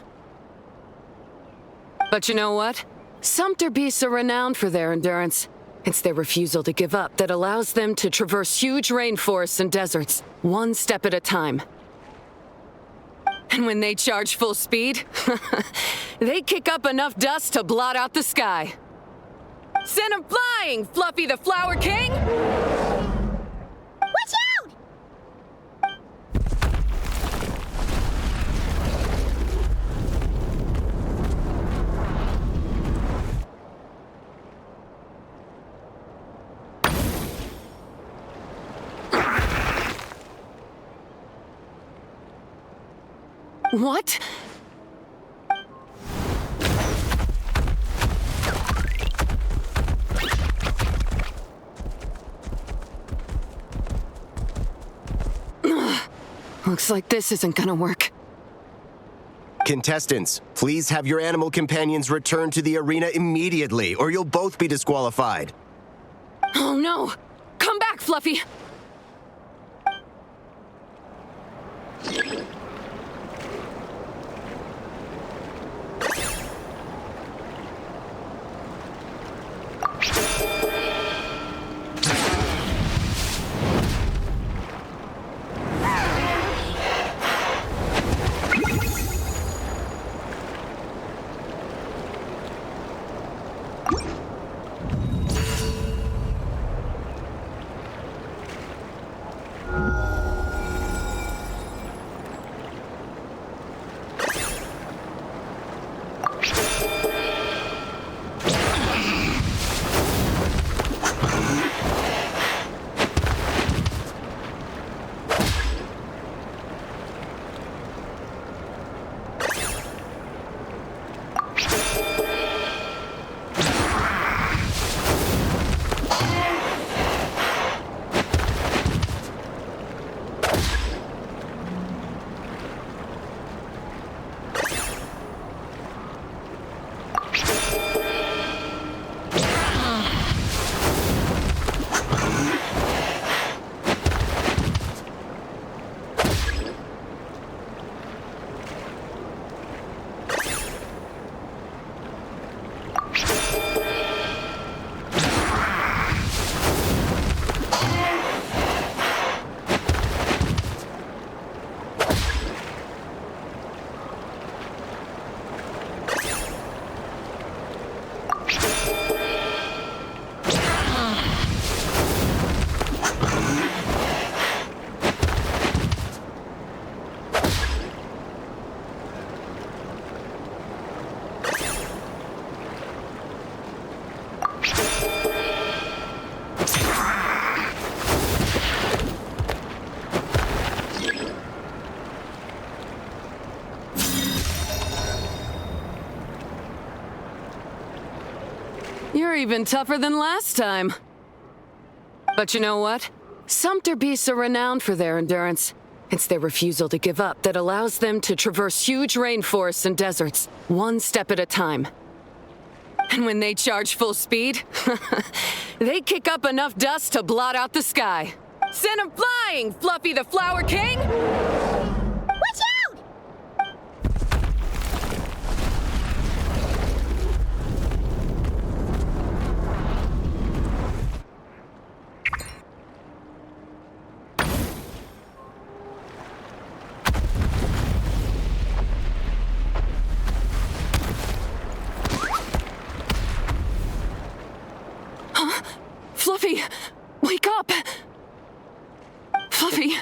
But you know what? Sumpter beasts are renowned for their endurance. It's their refusal to give up that allows them to traverse huge rainforests and deserts, one step at a time. And when they charge full speed, they kick up enough dust to blot out the sky. Send 'em flying, Fluffy the Flower King! Watch out! What? Looks like this isn't gonna work. Contestants, please have your animal companions return to the arena immediately, or you'll both be disqualified. Oh no! Come back, Fluffy! You're even tougher than last time. But you know what? Sumpter beasts are renowned for their endurance. It's their refusal to give up that allows them to traverse huge rainforests and deserts, one step at a time. And when they charge full speed, they kick up enough dust to blot out the sky. Send 'em flying, Fluffy the Flower King! Watch out! Fluffy, wake up! Fluffy!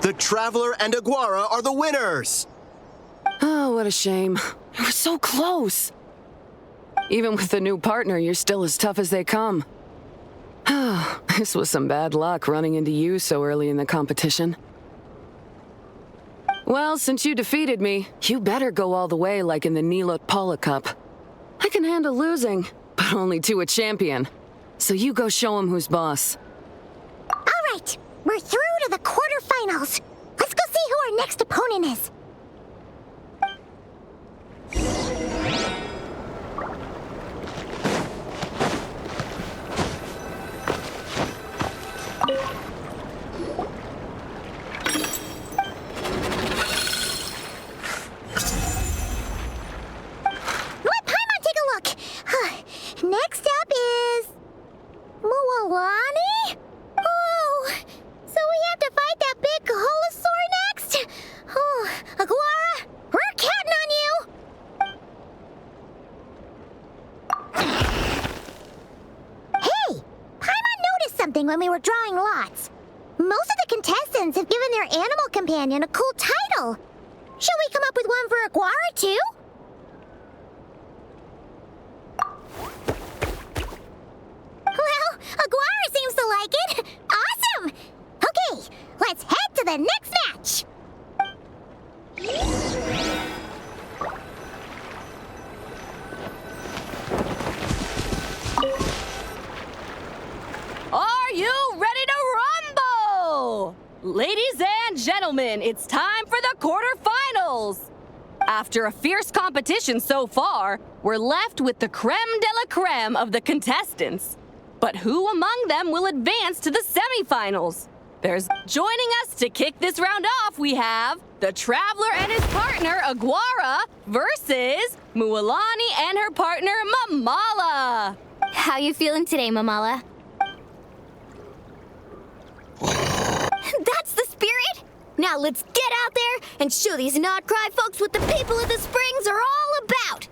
The Traveler and Aguara are the winners! Oh, what a shame. It was so close. Even with a new partner, you're still as tough as they come. This was some bad luck running into you so early in the competition. Well, since you defeated me, you better go all the way like in the Nilot Paula Cup. I can handle losing, but only to a champion. So you go show him who's boss. All right, we're through to the quarterfinals. Let's go see who our next opponent is. Let Paimon take a look. Next up is Mualani? Oh, so we have to fight that big Holosaur next? Oh, Aguara, we're counting on you! Hey, Paimon noticed something when we were drawing lots. Most of the contestants have given their animal companion a cool title. Shall we come up with one for Aguara, too? Well, Aguara seems to like it. Awesome! Okay, let's head to the next match. Are you ready to rumble? Ladies and gentlemen, it's time for the quarterfinals. After a fierce competition so far, we're left with the creme de la creme of the contestants. But who among them will advance to the semifinals? Joining us to kick this round off, we have the Traveler and his partner, Aguara, versus Mualani and her partner, Mamala. How you feeling today, Mamala? That's the spirit! Now let's get out there and show these Nod Krai folks what the people of the Springs are all about!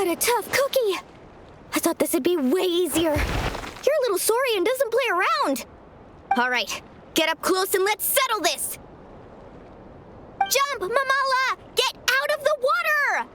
What a tough cookie! I thought this would be way easier. Your little Saurian doesn't play around. All right, get up close and let's settle this. Jump, Mamala! Get out of the water!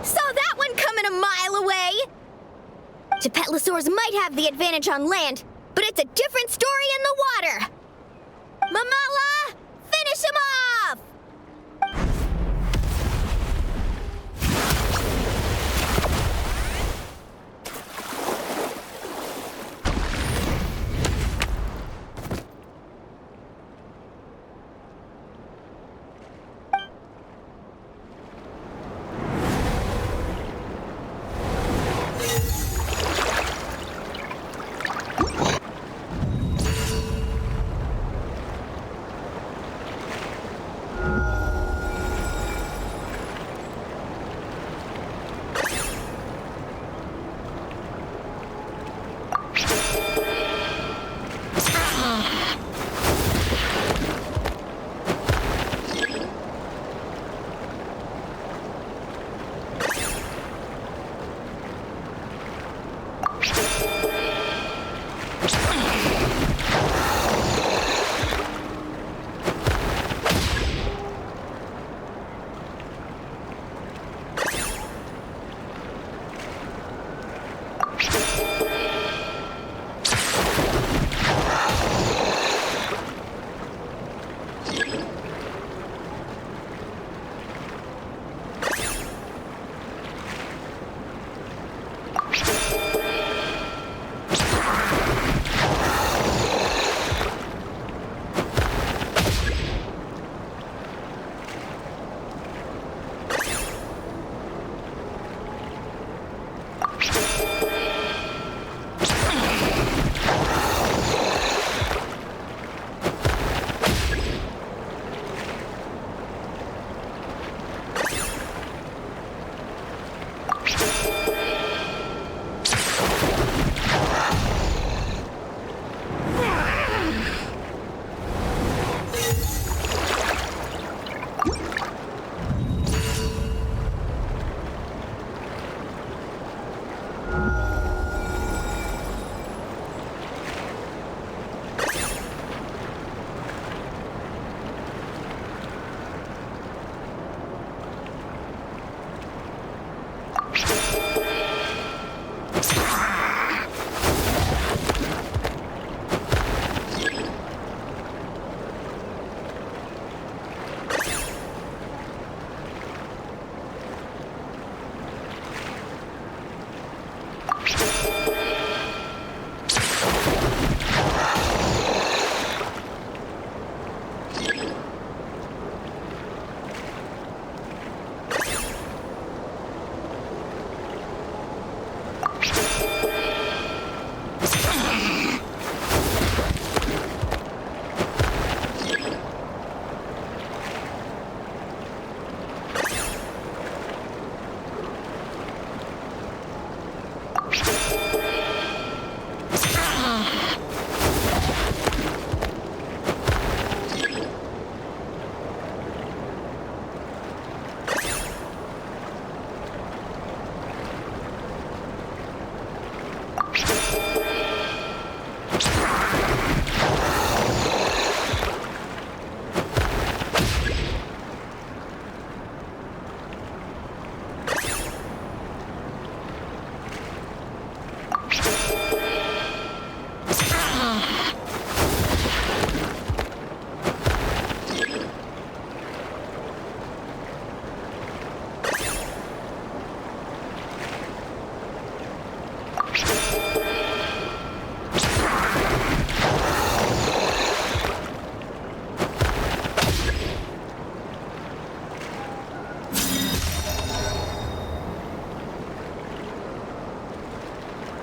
Saw that one coming a mile away! Gepetlosaurs might have the advantage on land, but it's a different story in the water! Mamala! Finish him off!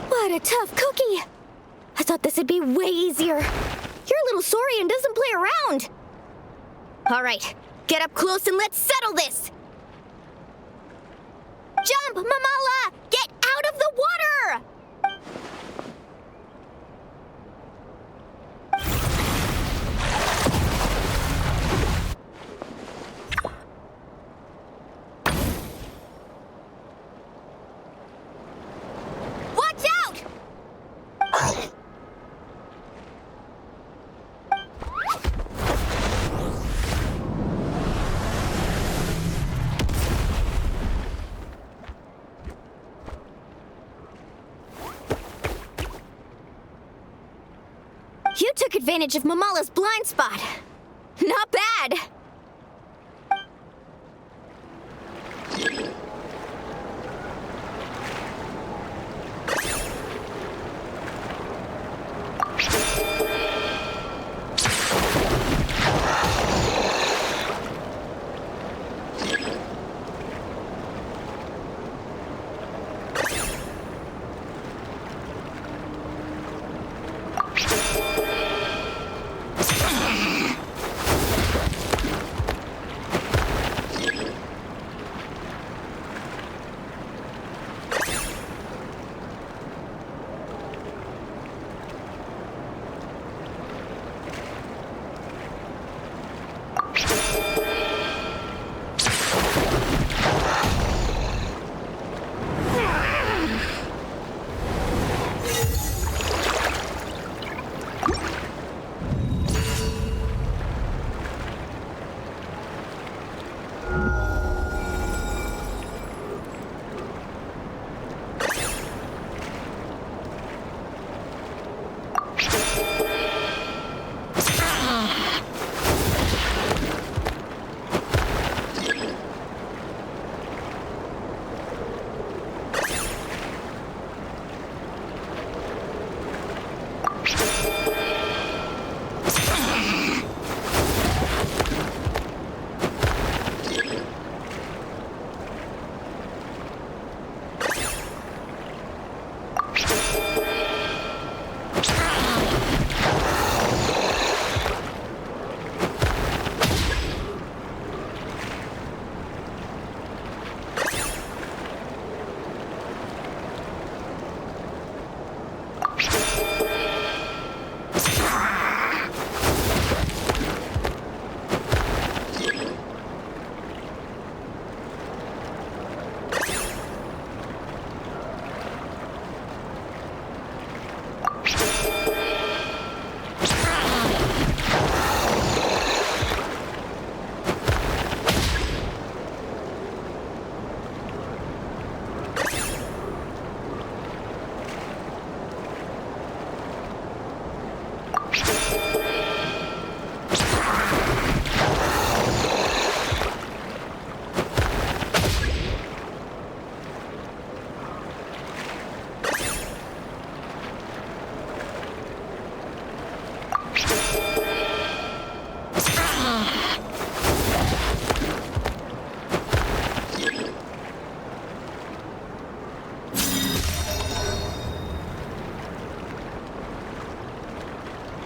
What a tough cookie! I thought this would be way easier. Your little Saurian doesn't play around. All right, get up close and let's settle this. Jump, Mamala! Get out of the water! Watch out! You took advantage of Mamala's blind spot. Not bad.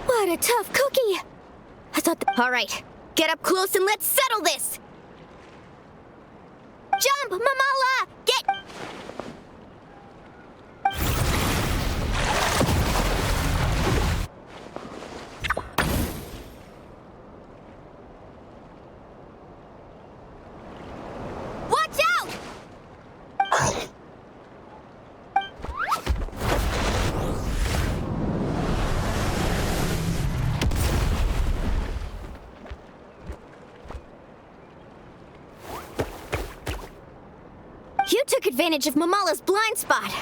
What a tough cookie! I thought All right, get up close and let's settle this! Jump, Mamala! Get... Watch out! You took advantage of Mamala's blind spot.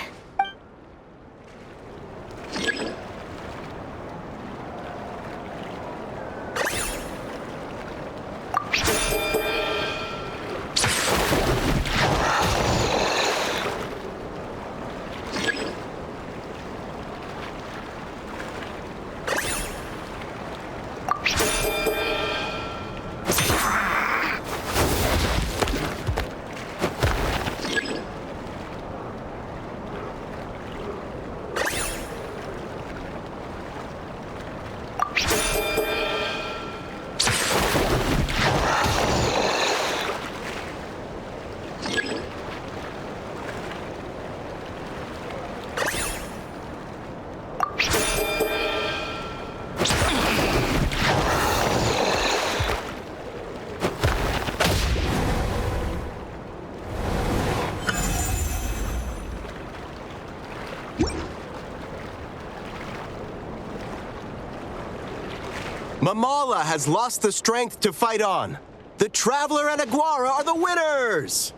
Mamala has lost the strength to fight on. The Traveler and Aguara are the winners!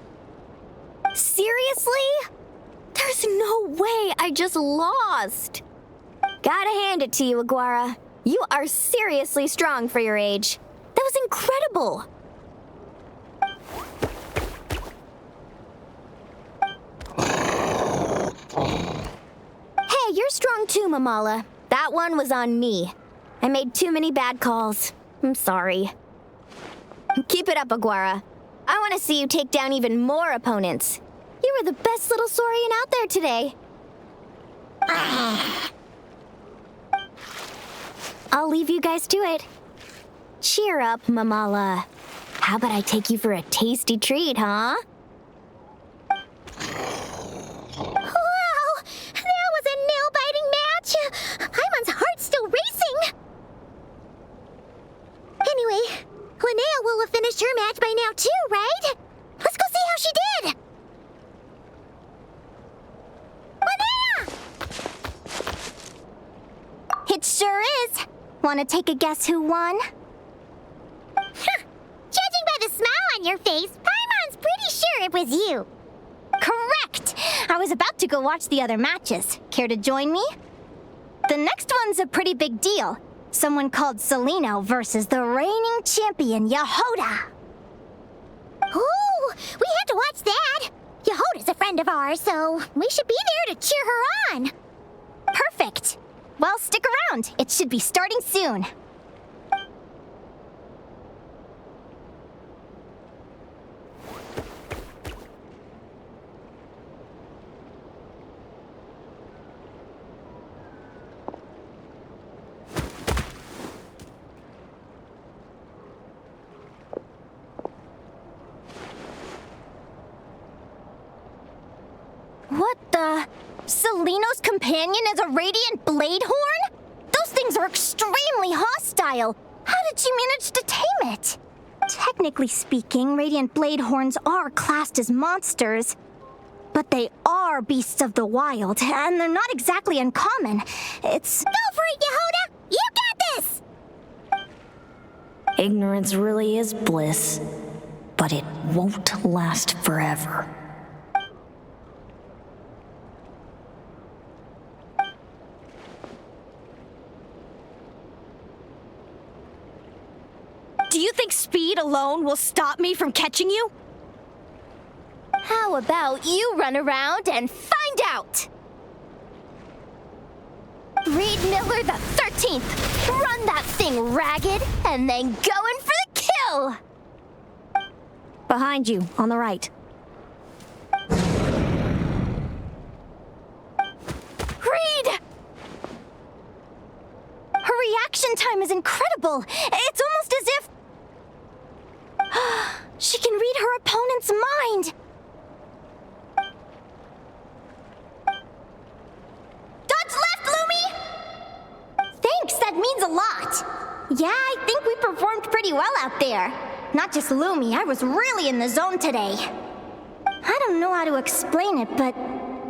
Seriously? There's no way I just lost. Gotta hand it to you, Aguara. You are seriously strong for your age. That was incredible. Hey, you're strong too, Mamala. That one was on me. I made too many bad calls. I'm sorry. Keep it up, Aguara. I want to see you take down even more opponents. You were the best little Saurian out there today. I'll leave you guys to it. Cheer up, Mamala. How about I take you for a tasty treat, huh? Wow! That was a nail-biting match! Paimon's heart's still racing! Anyway, Linnea will have finished her match by now too, right? Let's go see how she did! Linnea! It sure is. Want to take a guess who won? Judging by the smile on your face, Paimon's pretty sure it was you. Correct! I was about to go watch the other matches. Care to join me? The next one's a pretty big deal. Someone called Celaeno versus the reigning champion, Yehoda. Ooh, we have to watch that. Yehoda's a friend of ours, so we should be there to cheer her on. Perfect. Well, stick around. It should be starting soon. What the? Celaeno's companion is a radiant blade horn? Those things are extremely hostile. How did she manage to tame it? Technically speaking, radiant blade horns are classed as monsters. But they are beasts of the wild, and they're not exactly uncommon. It's... Go for it, Yehoda! You got this! Ignorance really is bliss, but it won't last forever. Do you think speed alone will stop me from catching you? How about you run around and find out? Reed Miller the 13th! Run that thing ragged, and then go in for the kill! Behind you, on the right. Reed! Her reaction time is incredible. It's almost as if... she can read her opponent's mind. Dodge left, Lumi! Thanks, that means a lot. Yeah, I think we performed pretty well out there. Not just Lumi, I was really in the zone today. I don't know how to explain it, but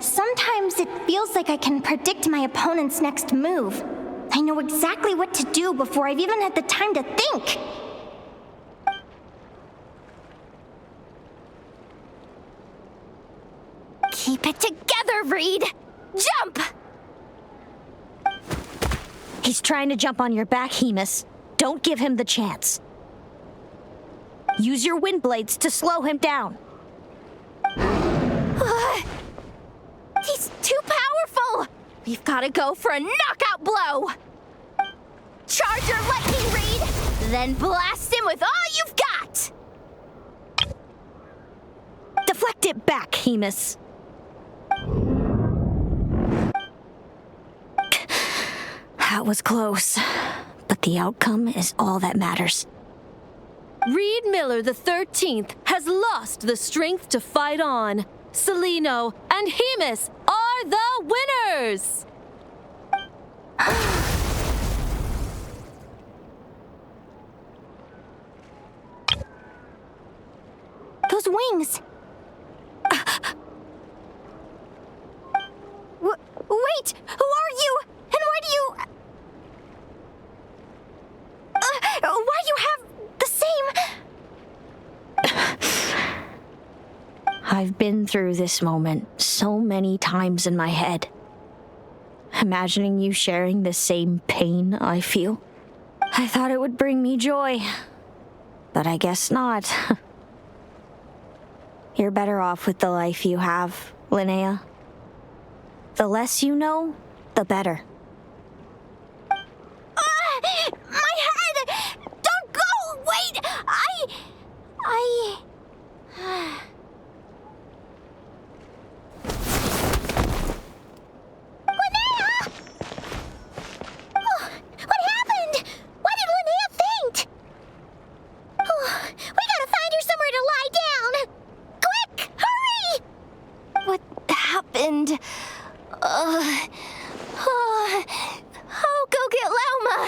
sometimes it feels like I can predict my opponent's next move. I know exactly what to do before I've even had the time to think. Keep it together, Reed! Jump! He's trying to jump on your back, Hemus. Don't give him the chance. Use your wind blades to slow him down. He's too powerful! We've got to go for a knockout blow! Charge your lightning, Reed! Then blast him with all you've got! Deflect it back, Hemus. That was close, but the outcome is all that matters. Reed Miller the 13th has lost the strength to fight on. Celaeno and Hemus are the winners! Those wings! Wait! Who are you? And why do you... I've been through this moment so many times in my head. Imagining you sharing the same pain I feel. I thought it would bring me joy, but I guess not. You're better off with the life you have, Linnea. The less you know, the better. My head! Don't go! Wait! Linnea! Oh, what happened? Why did Linnea faint? Oh, we gotta find her somewhere to lie down. Quick, hurry! What happened? I'll go get Lauma.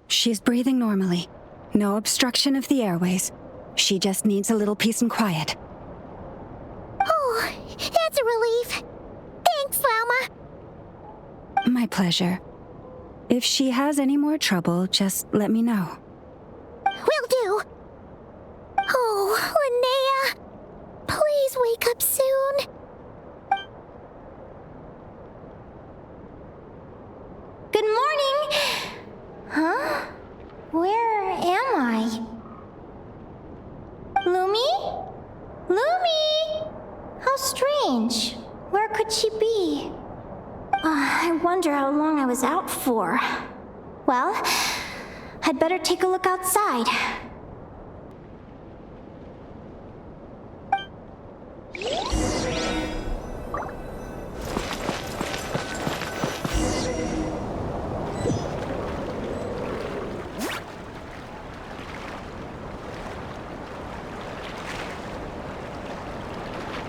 She's breathing normally. No obstruction of the airways. She just needs a little peace and quiet. Oh, that's a relief. Thanks, Lauma. My pleasure. If she has any more trouble, just let me know. Will do. Oh, Linnea. Please wake up soon. Good morning. Huh? Where am I? Lumi? Lumi! How strange. Where could she be? I wonder how long I was out for. Well, I'd better take a look outside.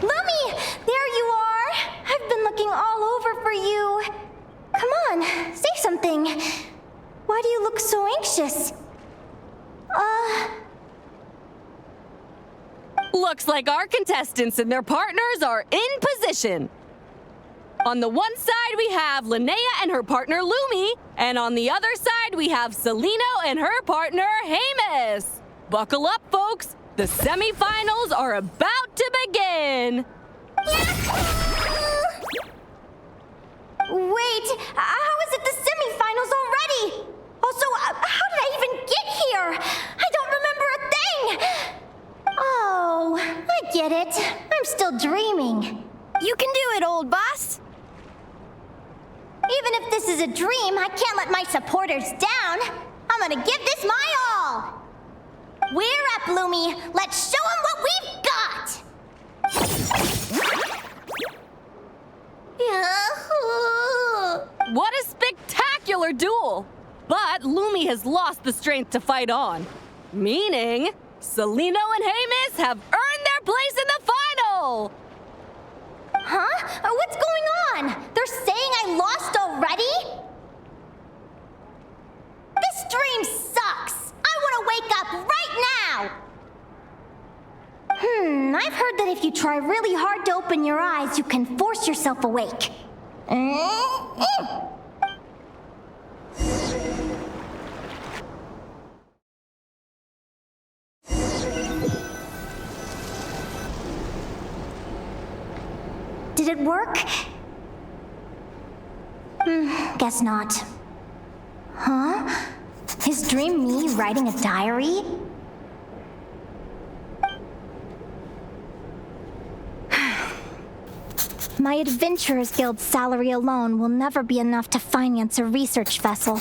Lumi! There you are! I've been looking all over for you. Come on, say something. Why do you look so anxious? Looks like our contestants and their partners are in position. On the one side, we have Linnea and her partner Lumi, and on the other side, we have Celaeno and her partner Hamis. Buckle up, folks. The semifinals are about to begin. Wait, how is it the semifinals already? Also, how did I even get here? I don't remember a thing. Oh, I get it. I'm still dreaming. You can do it, old boss. Even if this is a dream, I can't let my supporters down. I'm gonna give this my all. We're up, Lumi. Let's show them what we've got. What a spectacular duel! But Lumi has lost the strength to fight on. Meaning, Celaeno and Hamis have earned their place in the final! Huh? What's going on? They're saying I lost already? This dream sucks! I want to wake up right now! I've heard that if you try really hard to open your eyes, you can force yourself awake. Did it work? Guess not. Huh? Is dream me writing a diary? My Adventurers Guild salary alone will never be enough to finance a research vessel.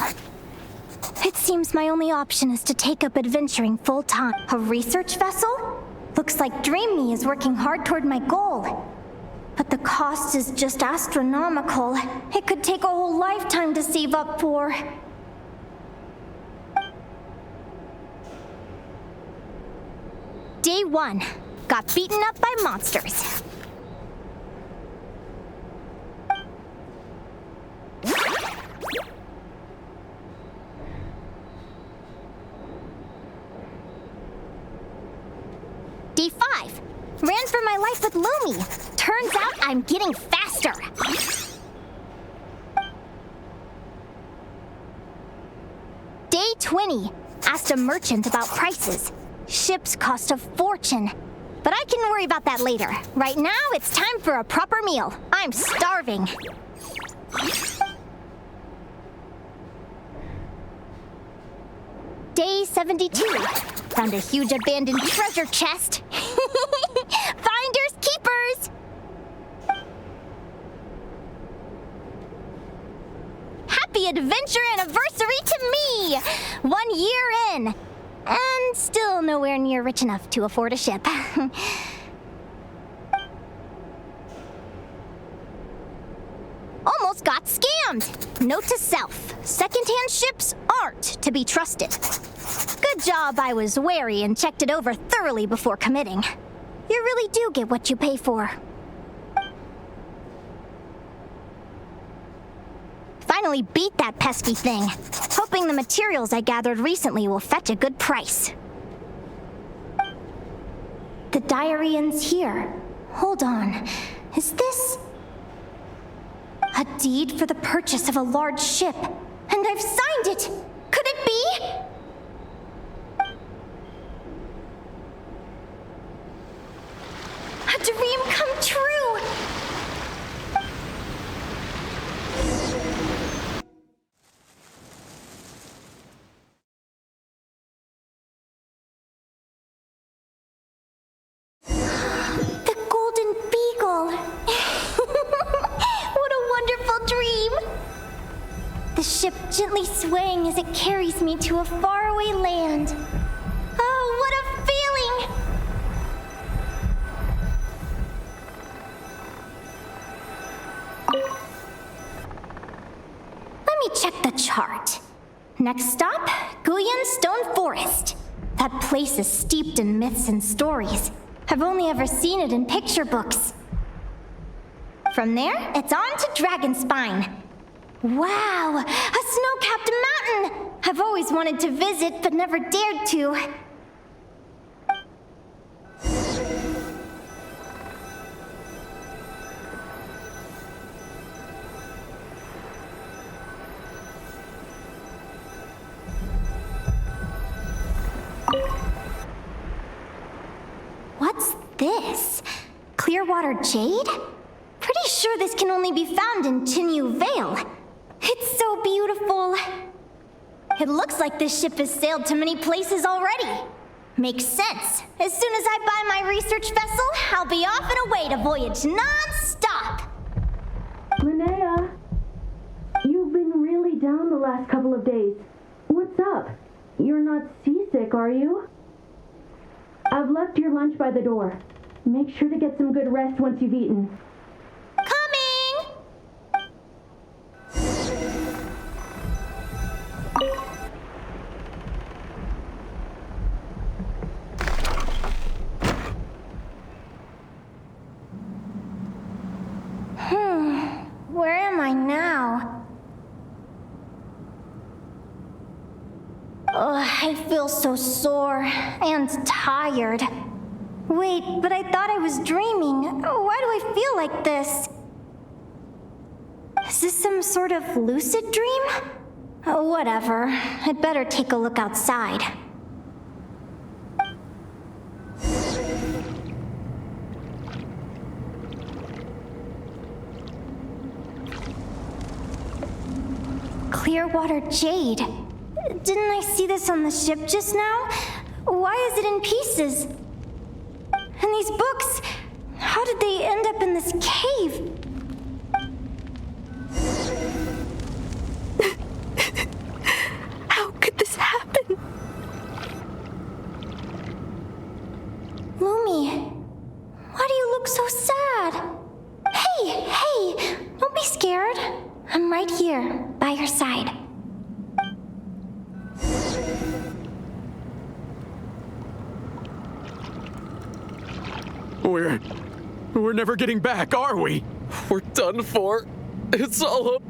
It seems my only option is to take up adventuring full-time. A research vessel? Looks like Dream Me is working hard toward my goal. But the cost is just astronomical. It could take a whole lifetime to save up for. Day 1. Got beaten up by monsters. Day 5. Ran for my life with Lumi. Turns out I'm getting faster. Day Twinny asked a merchant about prices. Ships cost a fortune. But I can worry about that later. Right now, it's time for a proper meal. I'm starving. Day 72. Found a huge abandoned treasure chest. Finders keepers! Happy adventure anniversary to me! 1 year in. And still nowhere near rich enough to afford a ship. Almost got scammed! Note to self, secondhand ships aren't to be trusted. Good job I was wary and checked it over thoroughly before committing. You really do get what you pay for. Finally beat that pesky thing, hoping the materials I gathered recently will fetch a good price. The diary ends here. Hold on. Is this a deed for the purchase of a large ship? And I've signed it! Could it be? A dream come true! The Golden Beagle! What a wonderful dream! The ship gently swaying as it carries me to a faraway land. Oh, what a feeling! Let me check the chart. Next stop, Guyan Stone Forest. That place is steeped in myths and stories. I've only ever seen it in picture books. From there, it's on to Dragonspine. Wow, a snow-capped mountain! I've always wanted to visit, but never dared to. What's this? Clearwater jade? Pretty sure this can only be found in Tinyu Vale. It's so beautiful. It looks like this ship has sailed to many places already. Makes sense. As soon as I buy my research vessel, I'll be off and away to voyage non-stop. Linnea, you've been really down the last couple of days. What's up? You're not seasick, are you? I've left your lunch by the door. Make sure to get some good rest once you've eaten. Coming! Where am I now? I feel so sore and tired. Wait, but I thought I was dreaming. Why do I feel like this? Is this some sort of lucid dream? Whatever. I'd better take a look outside. Clearwater jade. Didn't I see this on the ship just now? Why is it in pieces? And these books, how did they end up in this cave? How could this happen? Lumi, why do you look so sad? Hey, don't be scared. I'm right here, by your side. We're never getting back, are we? We're done for. It's all up.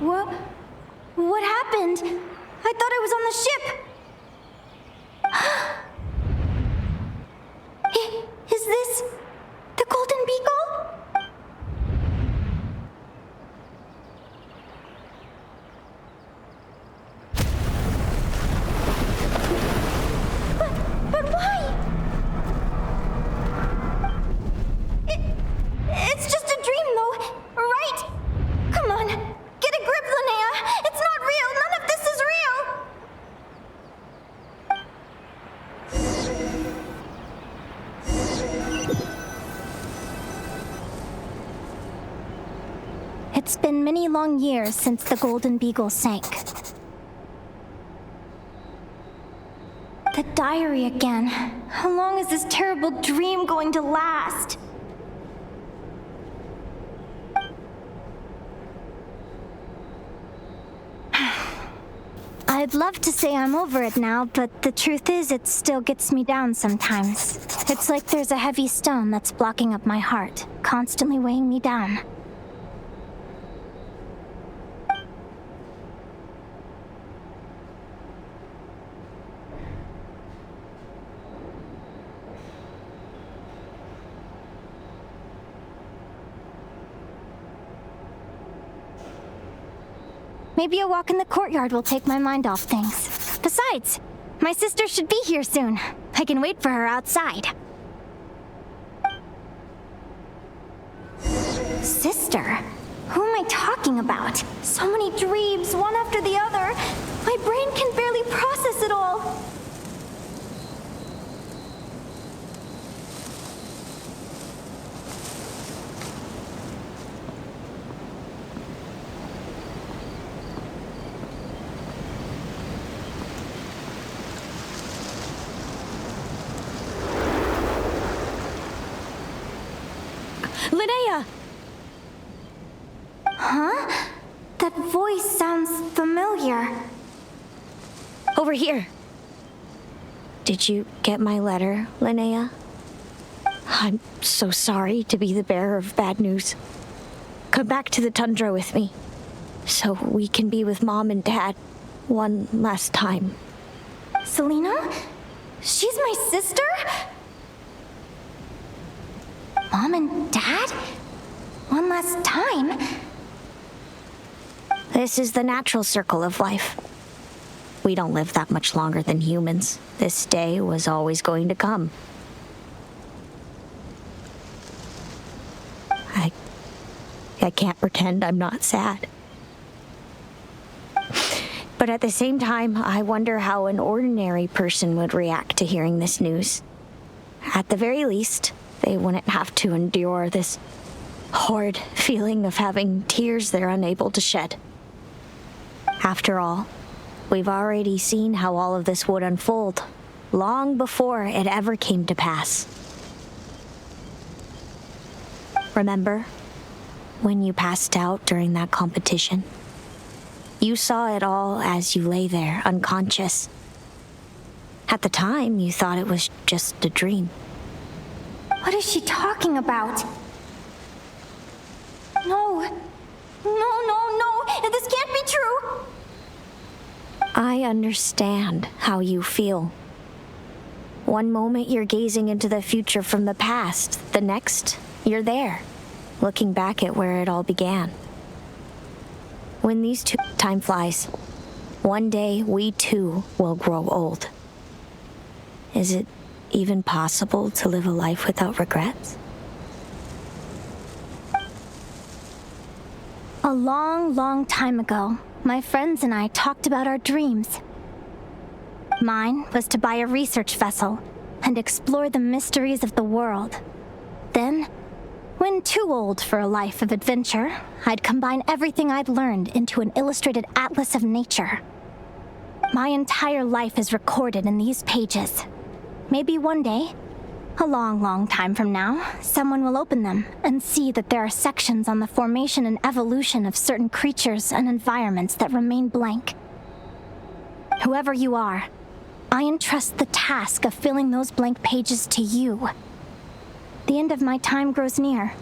What happened? I thought I was on the ship. Is this the Golden Beagle? It's been many long years since the Golden Beagle sank. The diary again. How long is this terrible dream going to last? I'd love to say I'm over it now, but the truth is it still gets me down sometimes. It's like there's a heavy stone that's blocking up my heart, constantly weighing me down. Maybe a walk in the courtyard will take my mind off things. Besides, my sister should be here soon. I can wait for her outside. Sister? Who am I talking about? So many dreams, one after the other. My brain can barely process it all. Linnea! Huh? That voice sounds familiar. Over here. Did you get my letter, Linnea? I'm so sorry to be the bearer of bad news. Come back to the tundra with me, so we can be with Mom and Dad one last time. Celaeno? She's my sister? Mom and Dad? One last time? This is the natural circle of life. We don't live that much longer than humans. This day was always going to come. I can't pretend I'm not sad. But at the same time, I wonder how an ordinary person would react to hearing this news. At the very least, they wouldn't have to endure this horrid feeling of having tears they're unable to shed. After all, we've already seen how all of this would unfold, long before it ever came to pass. Remember, when you passed out during that competition? You saw it all as you lay there, unconscious. At the time, you thought it was just a dream. What is she talking about? No. This can't be true. I understand how you feel. One moment you're gazing into the future from the past. The next, you're there, looking back at where it all began. When these two time flies, one day we too will grow old. Is it even possible to live a life without regrets? A long, long time ago, my friends and I talked about our dreams. Mine was to buy a research vessel and explore the mysteries of the world. Then, when too old for a life of adventure, I'd combine everything I'd learned into an illustrated atlas of nature. My entire life is recorded in these pages. Maybe one day, a long, long time from now, someone will open them and see that there are sections on the formation and evolution of certain creatures and environments that remain blank. Whoever you are, I entrust the task of filling those blank pages to you. The end of my time grows near,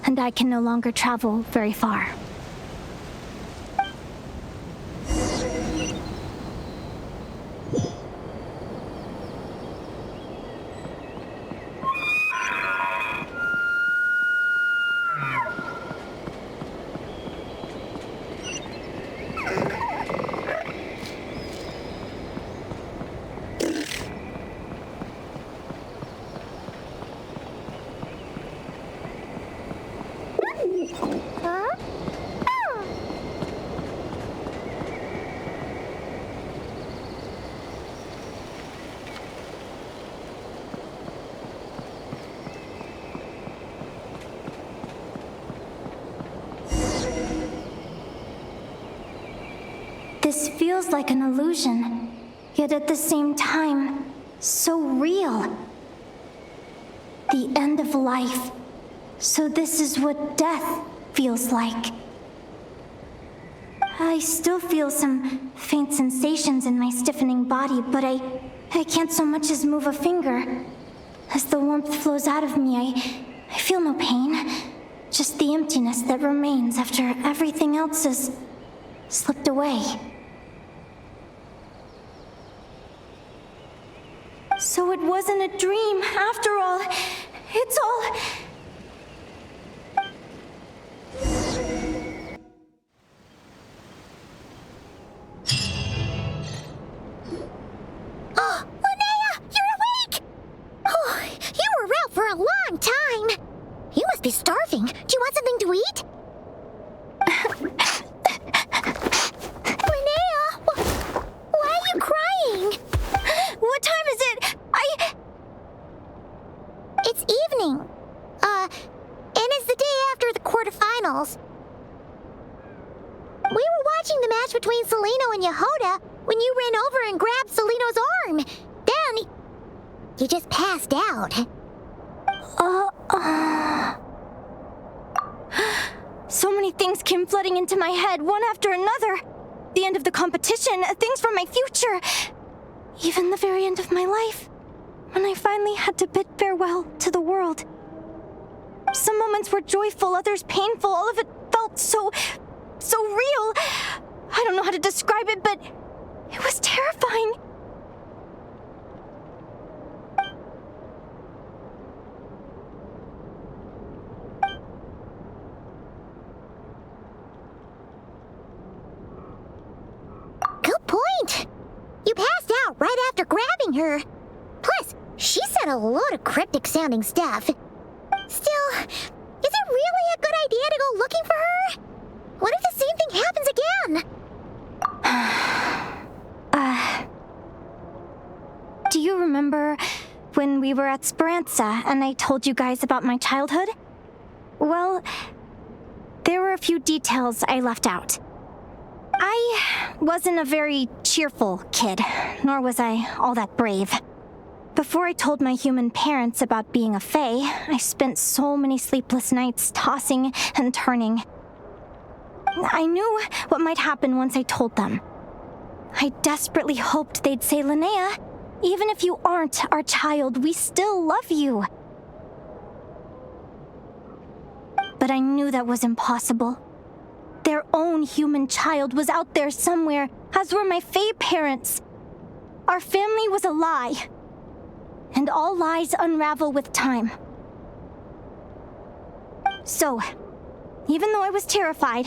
and I can no longer travel very far. This feels like an illusion, yet at the same time, so real. The end of life. So this is what death feels like. I still feel some faint sensations in my stiffening body, but I can't so much as move a finger. As the warmth flows out of me, I feel no pain. Just the emptiness that remains after everything else has slipped away. So it wasn't a dream, after all. It's all... Oh, Linnea, you're awake! Oh, you were out for a long time. You must be starving. Do you want something to eat? Linnea, why are you crying? What time is it? It's evening. And it's the day after the quarterfinals. We were watching the match between Celaeno and Yehuda when you ran over and grabbed Celaeno's arm. Then, you just passed out. So many things came flooding into my head, one after another. The end of the competition, things from my future. Even the very end of my life, when I finally had to bid farewell to the world. Some moments were joyful, others painful. All of it felt so real. I don't know how to describe it, but it was terrifying. Good point. You passed out right after grabbing her. Plus, she said a load of cryptic-sounding stuff. Still, is it really a good idea to go looking for her? What if the same thing happens again? Do you remember when we were at Speranza and I told you guys about my childhood? Well, there were a few details I left out. I wasn't a very cheerful kid, nor was I all that brave. Before I told my human parents about being a fae, I spent so many sleepless nights tossing and turning. I knew what might happen once I told them. I desperately hoped they'd say, Linnea, even if you aren't our child, we still love you. But I knew that was impossible. Their own human child was out there somewhere, as were my fae parents. Our family was a lie. And all lies unravel with time. So, even though I was terrified,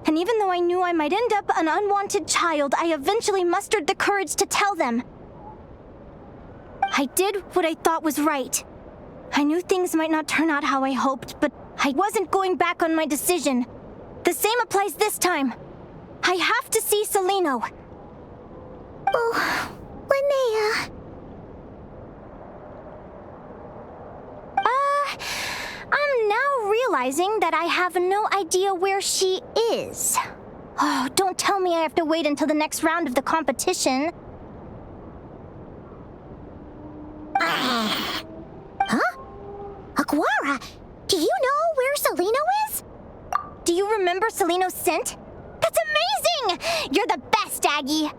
and even though I knew I might end up an unwanted child, I eventually mustered the courage to tell them. I did what I thought was right. I knew things might not turn out how I hoped, but I wasn't going back on my decision. The same applies this time. I have to see Celaeno. Oh, Linnea. I'm now realizing that I have no idea where she is. Oh, don't tell me I have to wait until the next round of the competition. Huh? Aguara, do you know where Celaeno is? Do you remember Celaeno's scent? That's amazing! You're the best, Aggie!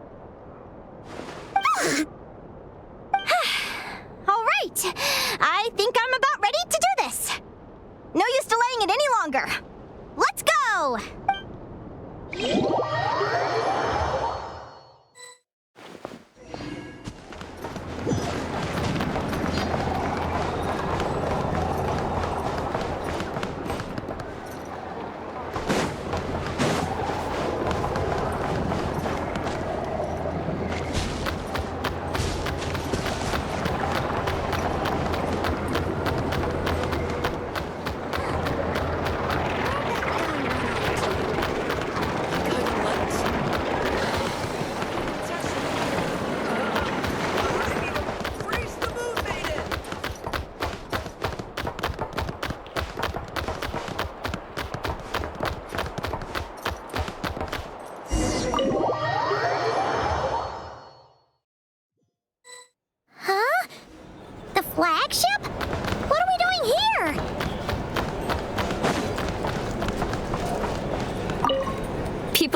All right, I think I'm about ready to do this. No use delaying it any longer. Let's go!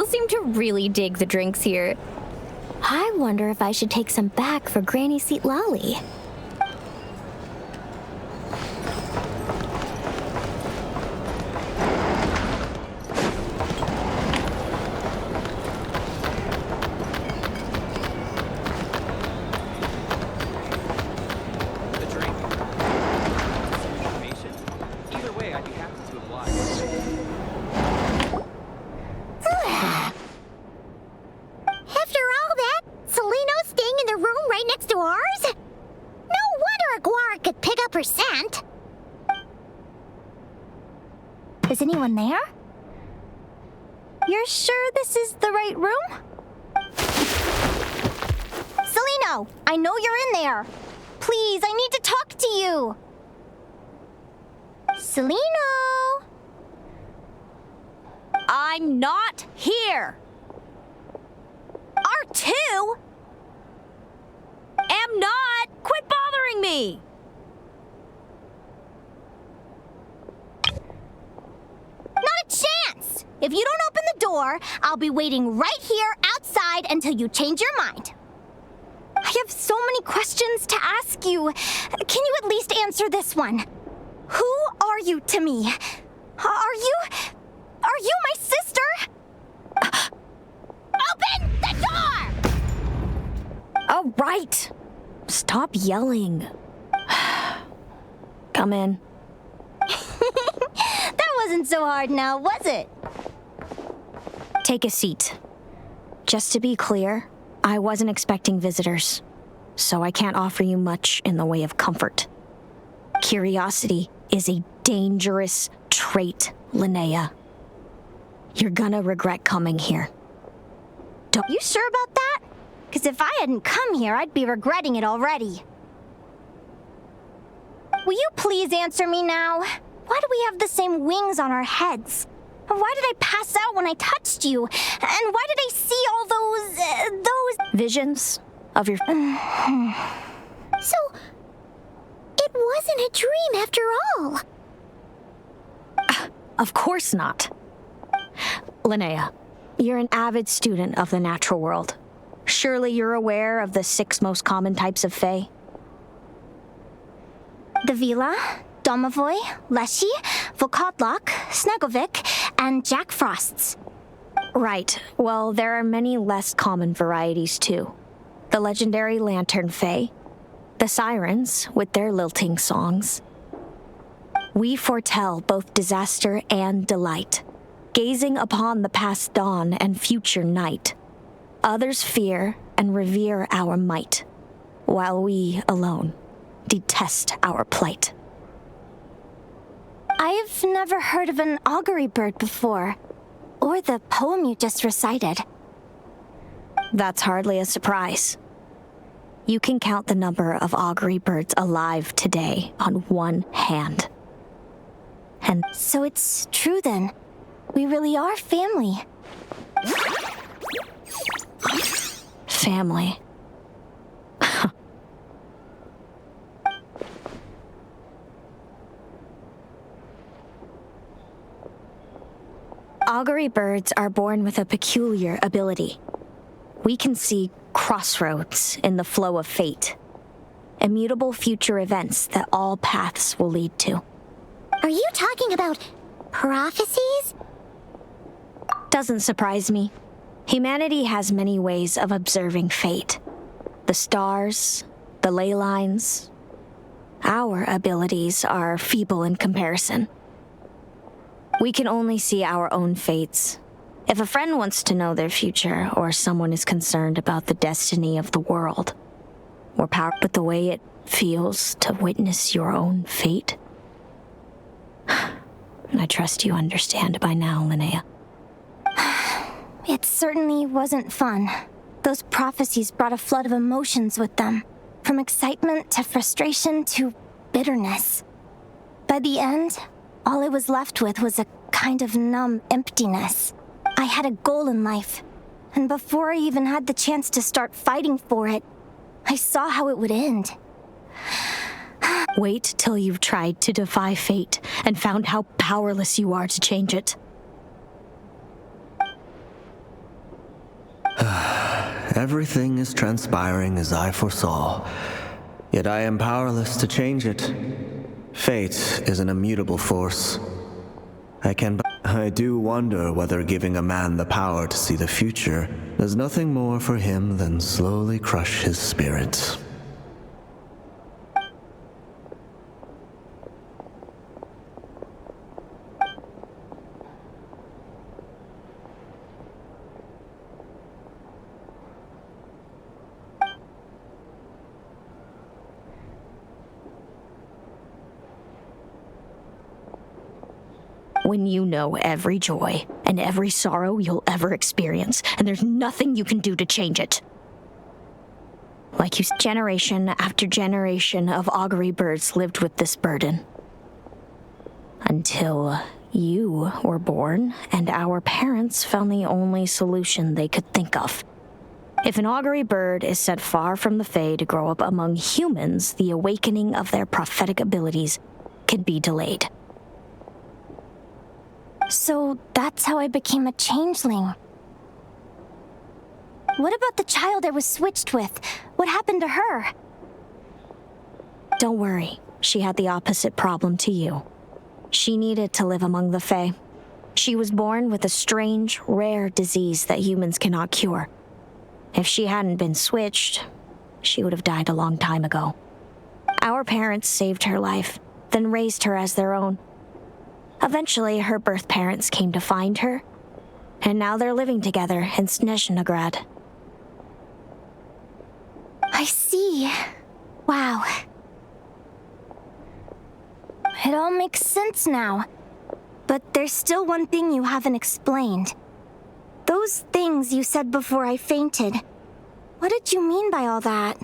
seem to really dig the drinks here. I wonder if I should take some back for Granny Seat Lolly. Is anyone there? You're sure this is the right room? Celaeno, I know you're in there. Please, I need to talk to you. Celaeno? I'm not here. R2? Am not. Quit bothering me. Not a chance! If you don't open the door, I'll be waiting right here outside until you change your mind. I have so many questions to ask you. Can you at least answer this one? Who are you to me? Are you my sister? Open the door! All right. Stop yelling. Come in. That wasn't so hard now, was it? Take a seat. Just to be clear, I wasn't expecting visitors, so I can't offer you much in the way of comfort. Curiosity is a dangerous trait, Linnea. You're gonna regret coming here. You sure about that? Because if I hadn't come here, I'd be regretting it already. Will you please answer me now? Why do we have the same wings on our heads? Why did I pass out when I touched you? And why did I see all those visions of your... So, it wasn't a dream after all. Of course not. Linnea, you're an avid student of the natural world. Surely you're aware of the 6 most common types of Fae? The Vila, Domovoy, Leshy, Volkodlok, Snegovic, and Jack Frosts. Right. Well, there are many less common varieties, too. The legendary Lantern Fae, the Sirens, with their lilting songs. We foretell both disaster and delight, gazing upon the past dawn and future night. Others fear and revere our might, while we alone detest our plight. I've never heard of an augury bird before, or the poem you just recited. That's hardly a surprise. You can count the number of augury birds alive today on one hand. And so it's true then. We really are family. Family. Augury birds are born with a peculiar ability. We can see crossroads in the flow of fate, immutable future events that all paths will lead to. Are you talking about prophecies? Doesn't surprise me. Humanity has many ways of observing fate. The stars, the ley lines. Our abilities are feeble in comparison. We can only see our own fates. If a friend wants to know their future, or someone is concerned about the destiny of the world, or power, but the way it feels to witness your own fate, I trust you understand by now, Linnea. It certainly wasn't fun. Those prophecies brought a flood of emotions with them, from excitement to frustration to bitterness. By the end, all I was left with was a kind of numb emptiness. I had a goal in life, and before I even had the chance to start fighting for it, I saw how it would end. Wait till you've tried to defy fate and found how powerless you are to change it. Everything is transpiring as I foresaw, yet I am powerless to change it. Fate is an immutable force. I do wonder whether giving a man the power to see the future does nothing more for him than slowly crush his spirit. When you know every joy and every sorrow you'll ever experience, and there's nothing you can do to change it. Like you, generation after generation of augury birds lived with this burden. Until you were born, and our parents found the only solution they could think of. If an augury bird is set far from the Fae to grow up among humans, the awakening of their prophetic abilities can be delayed. So that's how I became a changeling. What about the child I was switched with? What happened to her? Don't worry, she had the opposite problem to you. She needed to live among the Fae. She was born with a strange, rare disease that humans cannot cure. If she hadn't been switched, she would have died a long time ago. Our parents saved her life, then raised her as their own. Eventually, her birth parents came to find her, and now they're living together in Snezhnegrad. I see. Wow. It all makes sense now. But there's still one thing you haven't explained. Those things you said before I fainted. What did you mean by all that?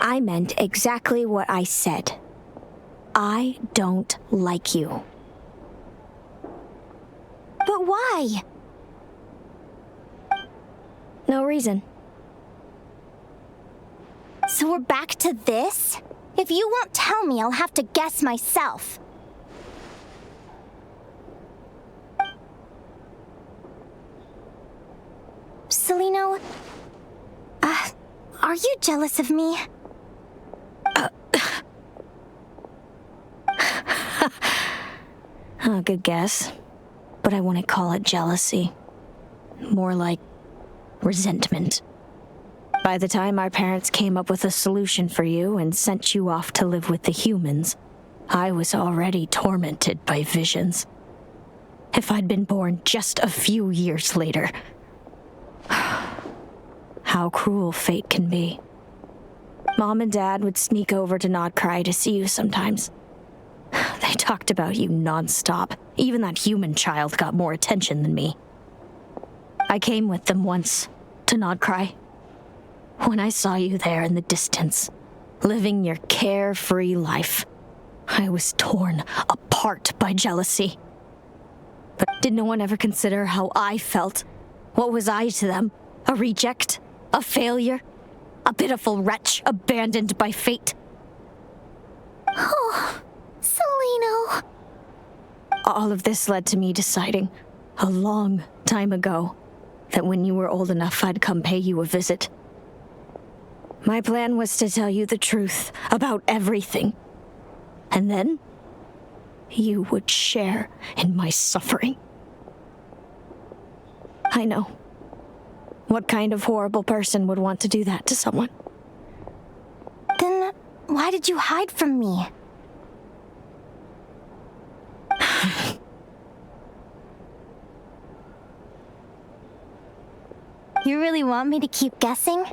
I meant exactly what I said. I don't like you. But why? No reason. So we're back to this? If you won't tell me, I'll have to guess myself. Celaeno, are you jealous of me? Good guess. But I wouldn't call it jealousy. More like resentment. By the time our parents came up with a solution for you and sent you off to live with the humans, I was already tormented by visions. If I'd been born just a few years later. How cruel fate can be. Mom and Dad would sneak over to Nod Krai to see you sometimes. They talked about you non-stop. Even that human child got more attention than me. I came with them once, to Nod Krai. When I saw you there in the distance, living your carefree life, I was torn apart by jealousy. But did no one ever consider how I felt? What was I to them? A reject? A failure? A pitiful wretch abandoned by fate? Oh, Celaeno. All of this led to me deciding, a long time ago, that when you were old enough, I'd come pay you a visit. My plan was to tell you the truth about everything. And then, you would share in my suffering. I know. What kind of horrible person would want to do that to someone? Then, why did you hide from me? You really want me to keep guessing?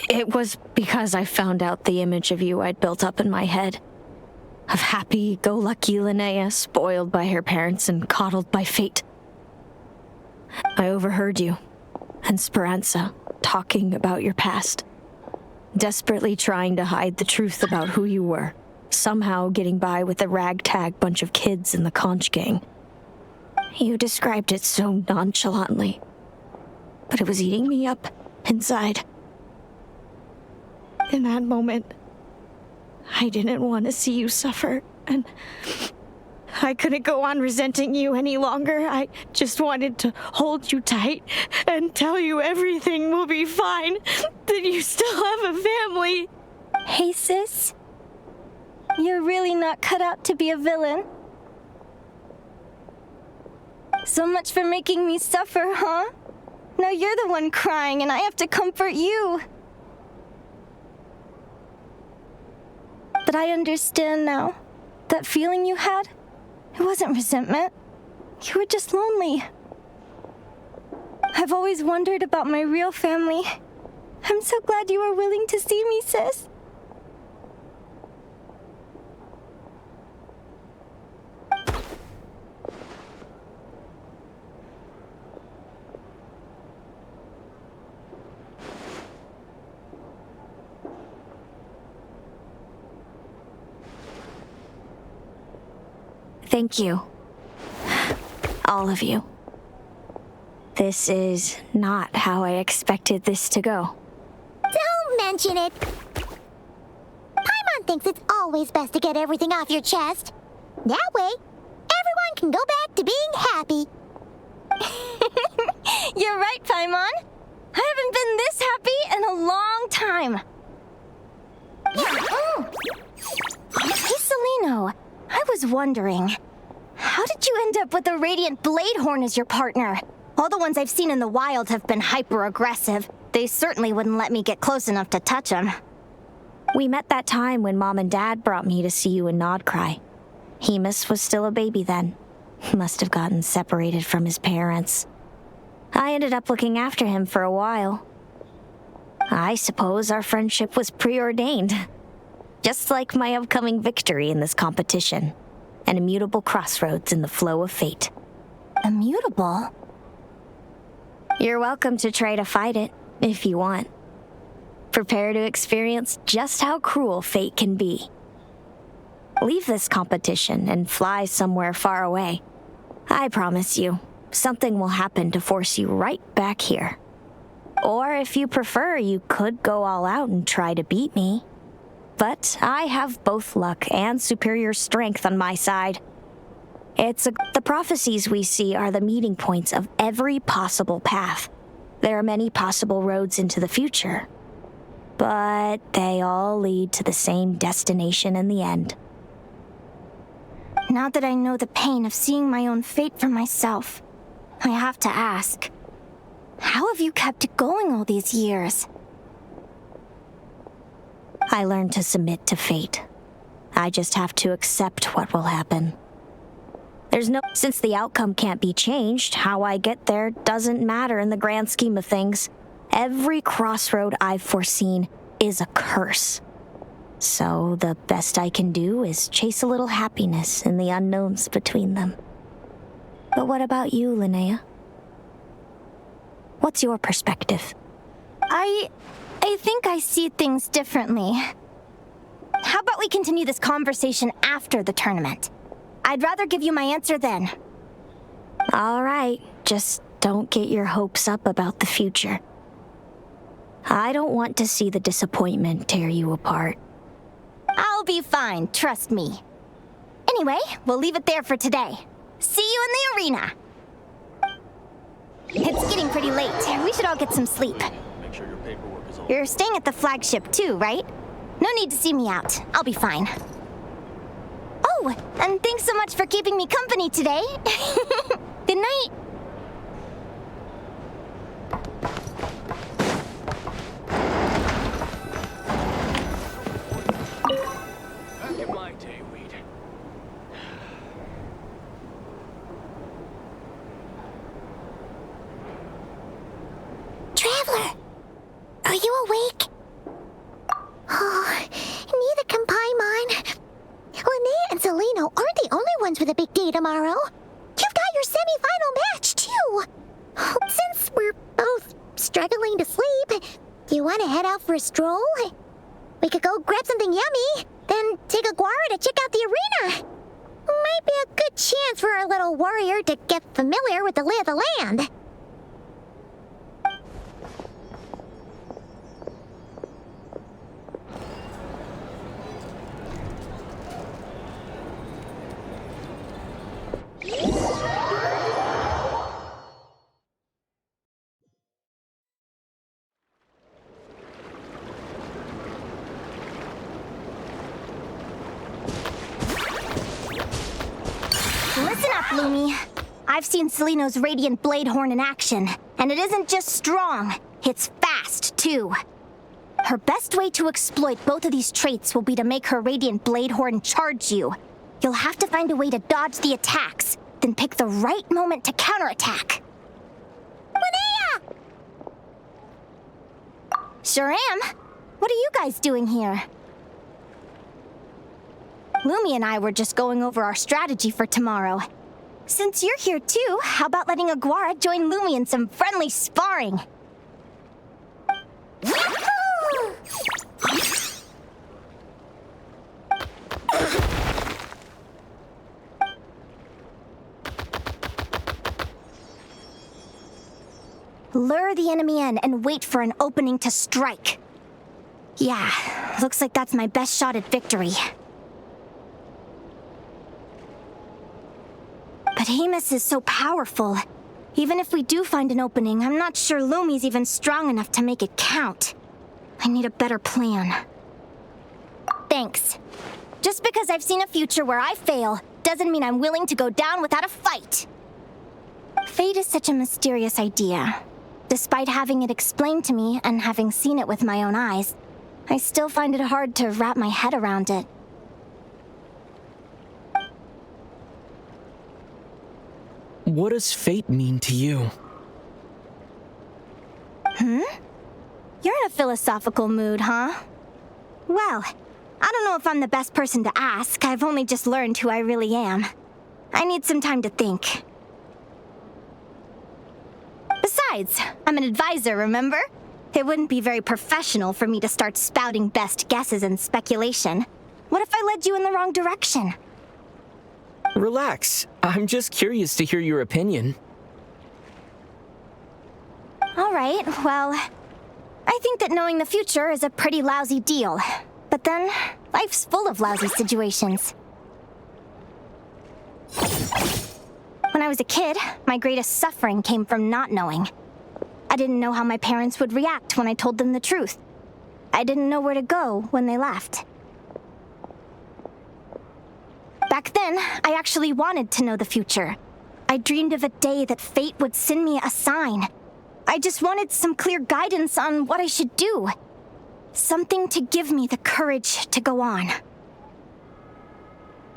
It was because I found out the image of you I'd built up in my head. Of happy-go-lucky Linnea, spoiled by her parents and coddled by fate. I overheard you and Speranza talking about your past. Desperately trying to hide the truth about who you were. Somehow getting by with a ragtag bunch of kids in the conch gang. You described it so nonchalantly. But it was eating me up inside. In that moment, I didn't want to see you suffer, and I I couldn't go on resenting you any longer. I just wanted to hold you tight and tell you everything will be fine, that you still have a family. Hey, sis. You're really not cut out to be a villain. So much for making me suffer, huh? Now you're the one crying and I have to comfort you. But I understand now. That feeling you had, it wasn't resentment. You were just lonely. I've always wondered about my real family. I'm so glad you were willing to see me, sis. Thank you. All of you. This is not how I expected this to go. Don't mention it. Paimon thinks it's always best to get everything off your chest. That way, everyone can go back to being happy. You're right, Paimon. I haven't been this happy in a long time. Hey, Celaeno. I was wondering, how did you end up with a Radiant Bladehorn as your partner? All the ones I've seen in the wild have been hyper-aggressive. They certainly wouldn't let me get close enough to touch them. We met that time when Mom and Dad brought me to see you in Nod Krai. Hemus was still a baby then. He must have gotten separated from his parents. I ended up looking after him for a while. I suppose our friendship was preordained. Just like my upcoming victory in this competition. An immutable crossroads in the flow of fate. Immutable? You're welcome to try to fight it, if you want. Prepare to experience just how cruel fate can be. Leave this competition and fly somewhere far away. I promise you, something will happen to force you right back here. Or if you prefer, you could go all out and try to beat me. But I have both luck and superior strength on my side. The prophecies we see are the meeting points of every possible path. There are many possible roads into the future. But they all lead to the same destination in the end. Now that I know the pain of seeing my own fate for myself, I have to ask, how have you kept it going all these years? I learned to submit to fate. I just have to accept what will happen. Since the outcome can't be changed, how I get there doesn't matter in the grand scheme of things. Every crossroad I've foreseen is a curse. So the best I can do is chase a little happiness in the unknowns between them. But what about you, Linnea? What's your perspective? I think I see things differently. How about we continue this conversation after the tournament? I'd rather give you my answer then. All right, just don't get your hopes up about the future. I don't want to see the disappointment tear you apart. I'll be fine, trust me. Anyway, we'll leave it there for today. See you in the arena. It's getting pretty late. We should all get some sleep. You're staying at the flagship too, right? No need to see me out. I'll be fine. Oh, and thanks so much for keeping me company today. Good night. Back in my day, we'd... Traveler! Are you awake? Oh, neither can Paimon. Linnea and Celaeno aren't the only ones with a big day tomorrow. You've got your semi-final match, too. Since we're both struggling to sleep, do you want to head out for a stroll? We could go grab something yummy, then take a guara to check out the arena. Might be a good chance for our little warrior to get familiar with the lay of the land. Listen up, Lumi. I've seen Celaeno's Radiant Bladehorn in action, and it isn't just strong, it's fast, too. Her best way to exploit both of these traits will be to make her Radiant Bladehorn charge you. You'll have to find a way to dodge the attacks, then pick the right moment to counterattack. Linnea! Sure am. What are you guys doing here? Lumi and I were just going over our strategy for tomorrow. Since you're here too, how about letting Aguara join Lumi in some friendly sparring? Lure the enemy in and wait for an opening to strike. Yeah, looks like that's my best shot at victory. But Hemus is so powerful. Even if we do find an opening, I'm not sure Lumi's even strong enough to make it count. I need a better plan. Thanks. Just because I've seen a future where I fail, doesn't mean I'm willing to go down without a fight. Fate is such a mysterious idea. Despite having it explained to me and having seen it with my own eyes, I still find it hard to wrap my head around it. What does fate mean to you? You're in a philosophical mood, huh? Well, I don't know if I'm the best person to ask. I've only just learned who I really am. I need some time to think. Besides, I'm an advisor, remember? It wouldn't be very professional for me to start spouting best guesses and speculation. What if I led you in the wrong direction? Relax. I'm just curious to hear your opinion. All right, well, I think that knowing the future is a pretty lousy deal. But then, life's full of lousy situations. When I was a kid, my greatest suffering came from not knowing. I didn't know how my parents would react when I told them the truth. I didn't know where to go when they left. Back then, I actually wanted to know the future. I dreamed of a day that fate would send me a sign. I just wanted some clear guidance on what I should do. Something to give me the courage to go on.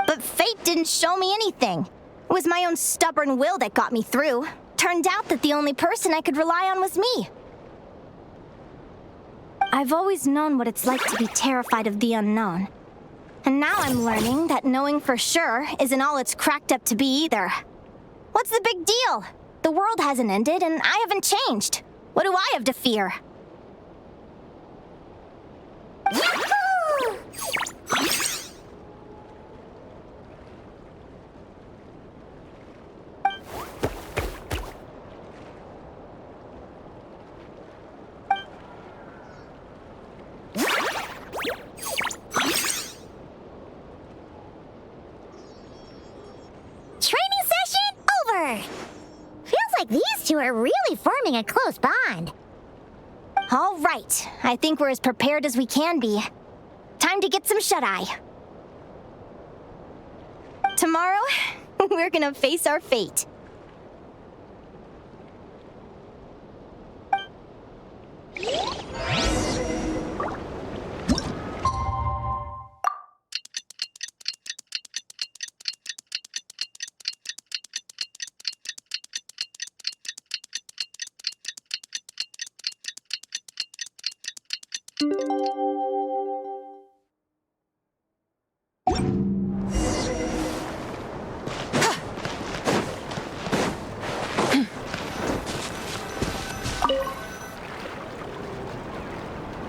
But fate didn't show me anything. It was my own stubborn will that got me through. Turned out that the only person I could rely on was me. I've always known what it's like to be terrified of the unknown. And now I'm learning that knowing for sure isn't all it's cracked up to be either. What's the big deal? The world hasn't ended and I haven't changed. What do I have to fear? Yahoo! Training session over! Feels like these two are really forming a close bond. All right, I think we're as prepared as we can be. Time to get some shut-eye. Tomorrow, we're gonna face our fate.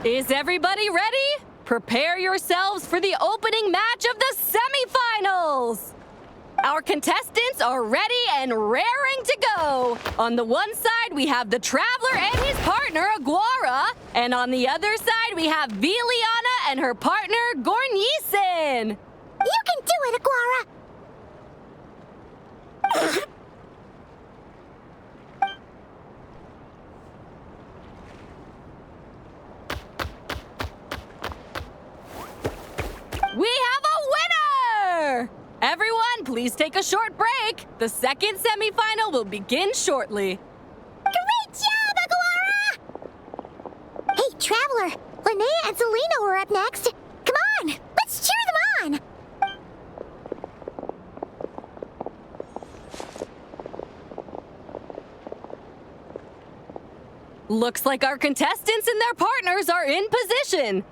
Is everybody ready? Prepare yourselves for the opening match of the semifinals! Our contestants are ready and raring to go. On the one side, we have the Traveler and his partner, Aguara. And on the other side, we have Viliana and her partner, Gornysen. You can do it, Aguara! We have a winner! Everyone, please Please take a short break. The second semifinal will begin shortly. Great job, Aguara! Hey, Traveler, Linnea and Celaeno are up next. Come on, let's cheer them on! Looks like our contestants and their partners are in position.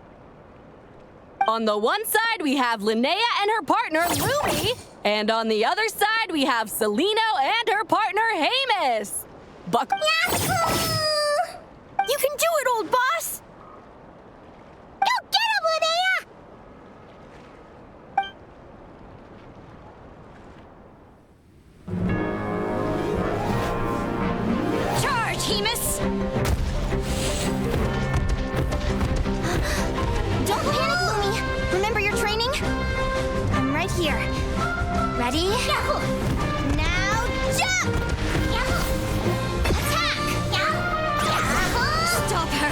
On the one side, we have Linnea and her partner, Lumi. And on the other side, we have Celaeno and her partner, Hamis. Yahoo! You can do it, old boss! Go get him, Linnea! Charge, Hamis! Don't panic, Lumi. Remember your training? I'm right here. Ready? Yahoo! Now jump! Yahoo! Attack! Yahoo! Stop her!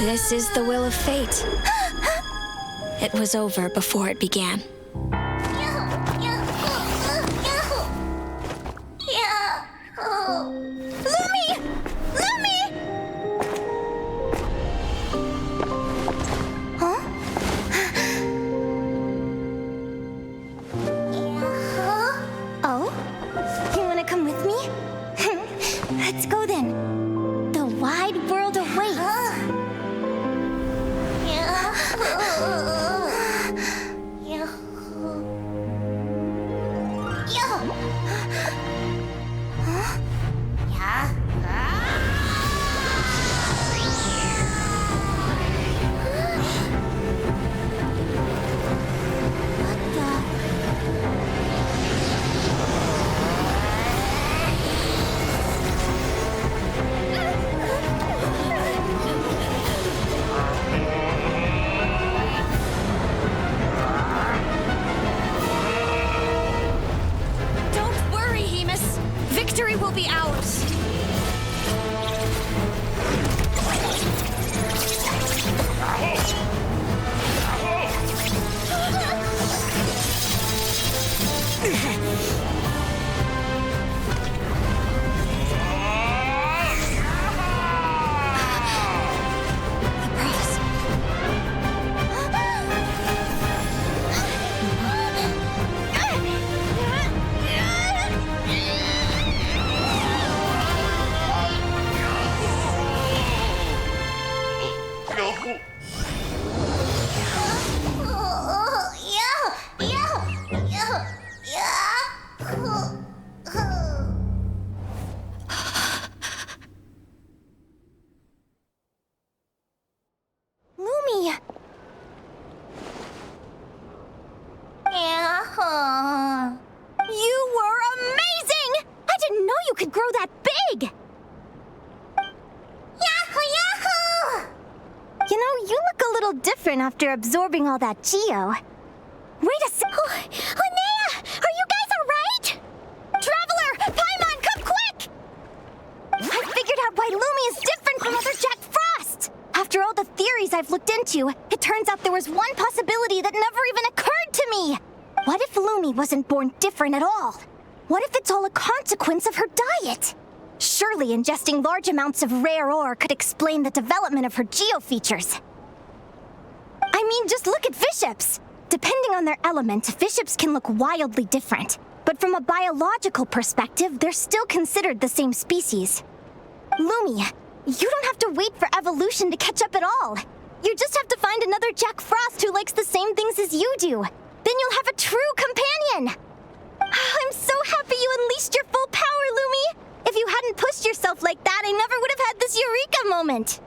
This is the will of fate. It was over before it began. Lumi! Lumi! Huh? Oh? You wanna come with me? Let's go then. The wide world awaits. Victory will be ours. After absorbing all that geo. Wait a sec. Linnea! Are you guys alright? Traveler! Paimon, come quick! I figured out why Lumi is different from other Jack Frost! After all the theories I've looked into, it turns out there was one possibility that never even occurred to me! What if Lumi wasn't born different at all? What if it's all a consequence of her diet? Surely ingesting large amounts of rare ore could explain the development of her geo features. I mean, just look at fiships. Depending on their element, fiships can look wildly different. But from a biological perspective, they're still considered the same species. Lumi, you don't have to wait for evolution to catch up at all. You just have to find another Jack Frost who likes the same things as you do. Then you'll have a true companion. I'm so happy you unleashed your full power, Lumi. If you hadn't pushed yourself like that, I never would have had this eureka moment.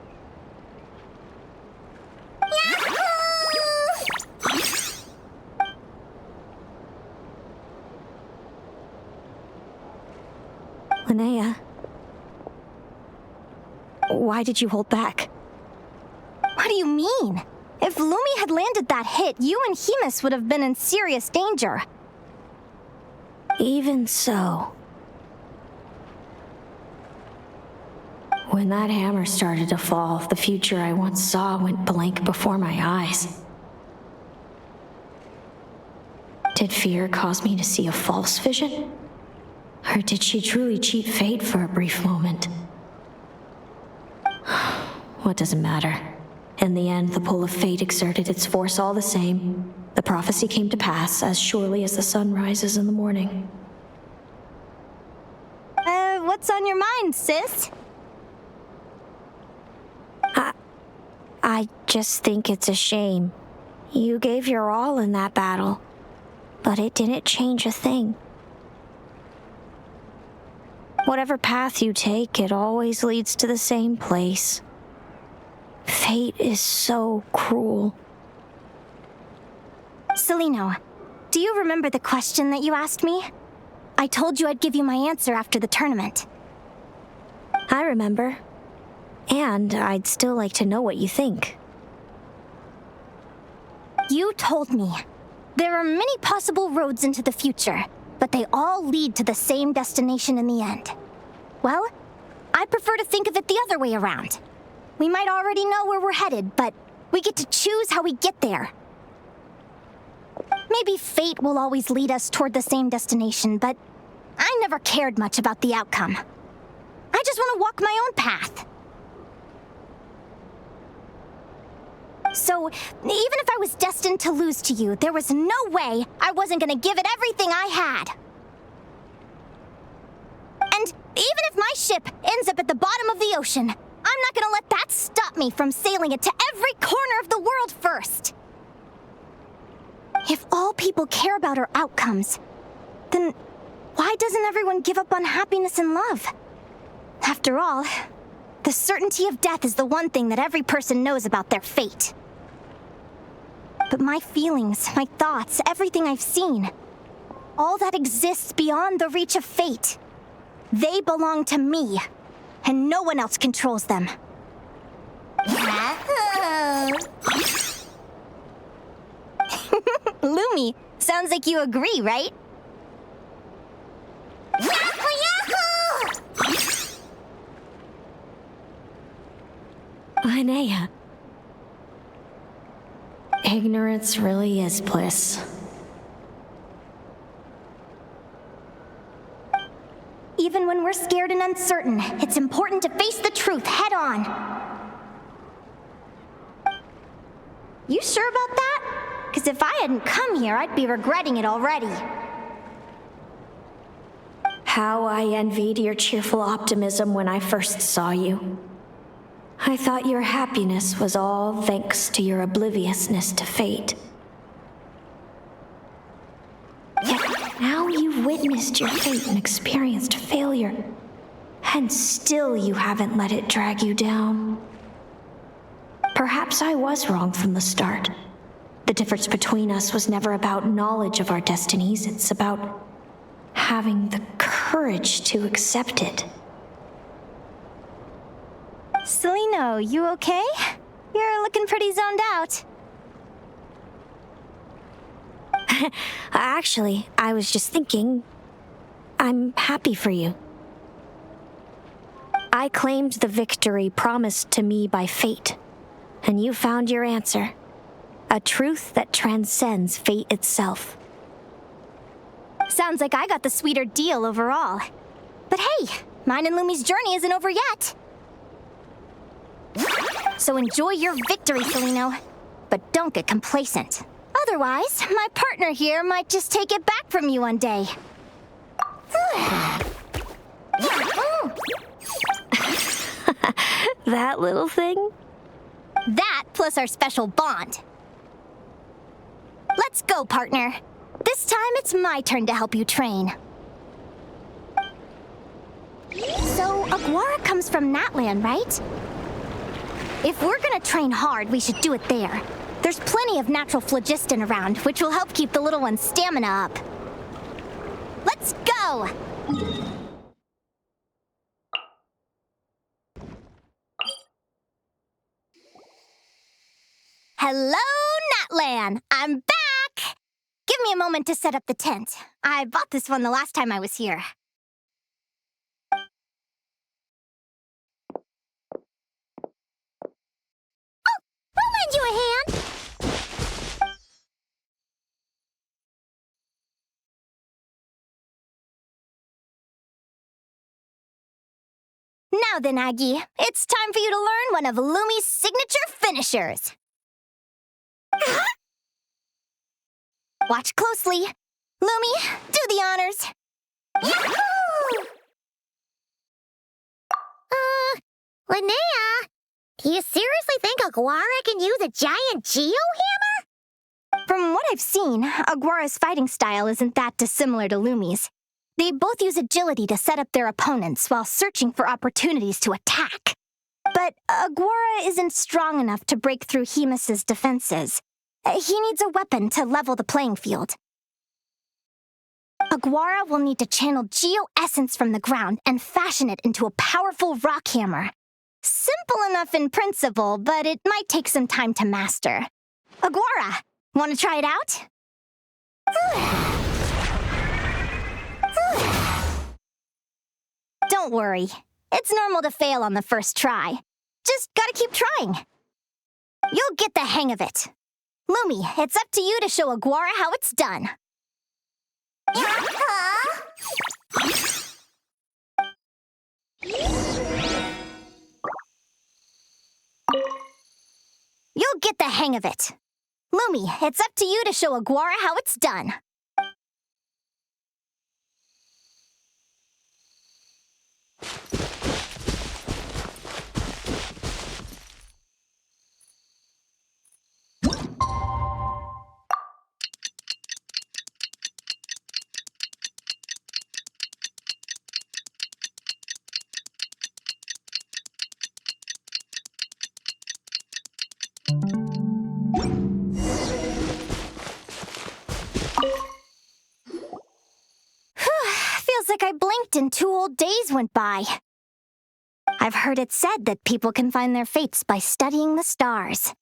Linnea, why did you hold back? What do you mean? If Lumi had landed that hit, you and Himis would have been in serious danger. Even so, when that hammer started to fall, the future I once saw went blank before my eyes. Did fear cause me to see a false vision? Or did she truly cheat fate for a brief moment? What does it matter? In the end, the pull of fate exerted its force all the same. The prophecy came to pass as surely as the sun rises in the morning. What's on your mind, sis? I just think it's a shame. You gave your all in that battle, but it didn't change a thing. Whatever path you take, it always leads to the same place. Fate is so cruel. Celaeno, do you remember the question that you asked me? I told you I'd give you my answer after the tournament. I remember. And I'd still like to know what you think. You told me there are many possible roads into the future, but they all lead to the same destination in the end. Well, I prefer to think of it the other way around. We might already know where we're headed, but we get to choose how we get there. Maybe fate will always lead us toward the same destination, but I never cared much about the outcome. I just want to walk my own path. So, even if I was destined to lose to you, there was no way I wasn't gonna give it everything I had. And even if my ship ends up at the bottom of the ocean, I'm not gonna let that stop me from sailing it to every corner of the world first. If all people care about are outcomes, then why doesn't everyone give up on happiness and love? After all, the certainty of death is the one thing that every person knows about their fate. But my feelings, my thoughts, everything I've seen, all that exists beyond the reach of fate, they belong to me, and no one else controls them. Lumi, sounds like you agree, right? Linnea. Ignorance really is bliss. Even when we're scared and uncertain, it's important to face the truth head on. You sure about that? Because if I hadn't come here, I'd be regretting it already. How I envied your cheerful optimism when I first saw you. I thought your happiness was all thanks to your obliviousness to fate. Yet now you've witnessed your fate and experienced failure, and still you haven't let it drag you down. Perhaps I was wrong from the start. The difference between us was never about knowledge of our destinies, it's about having the courage to accept it. Celaeno, you okay? You're looking pretty zoned out. Actually, I was just thinking, I'm happy for you. I claimed the victory promised to me by fate, and you found your answer. A truth that transcends fate itself. Sounds like I got the sweeter deal overall. But hey, mine and Lumi's journey isn't over yet. So enjoy your victory, Celaeno. But don't get complacent. Otherwise, my partner here might just take it back from you one day. That little thing? That plus our special bond. Let's go, partner. This time it's my turn to help you train. So, Aguara comes from Natland, right? If we're gonna train hard, we should do it there. There's plenty of natural phlogiston around, which will help keep the little one's stamina up. Let's go! Hello, Natlan! I'm back! Give me a moment to set up the tent. I bought this one the last time I was here. Oh, I'll lend you a hand. Now then, Aggie, it's time for you to learn one of Lumi's signature finishers. Watch closely. Lumi, do the honors. Yahoo! Linnea, do you seriously think Aguara can use a giant geo-hammer? From what I've seen, Aguara's fighting style isn't that dissimilar to Lumi's. They both use agility to set up their opponents while searching for opportunities to attack. But Aguara isn't strong enough to break through Hemus's defenses. He needs a weapon to level the playing field. Aguara will need to channel geo-essence from the ground and fashion it into a powerful rock hammer. Simple enough in principle, but it might take some time to master. Aguara, want to try it out? Don't worry. It's normal to fail on the first try. Just gotta keep trying. You'll get the hang of it. Lumi, it's up to you to show Aguara how it's done. You'll get the hang of it. Lumi, it's up to you to show Aguara how it's done. Feels like I blinked and 2 whole days went by. I've heard it said that people can find their fates by studying the stars.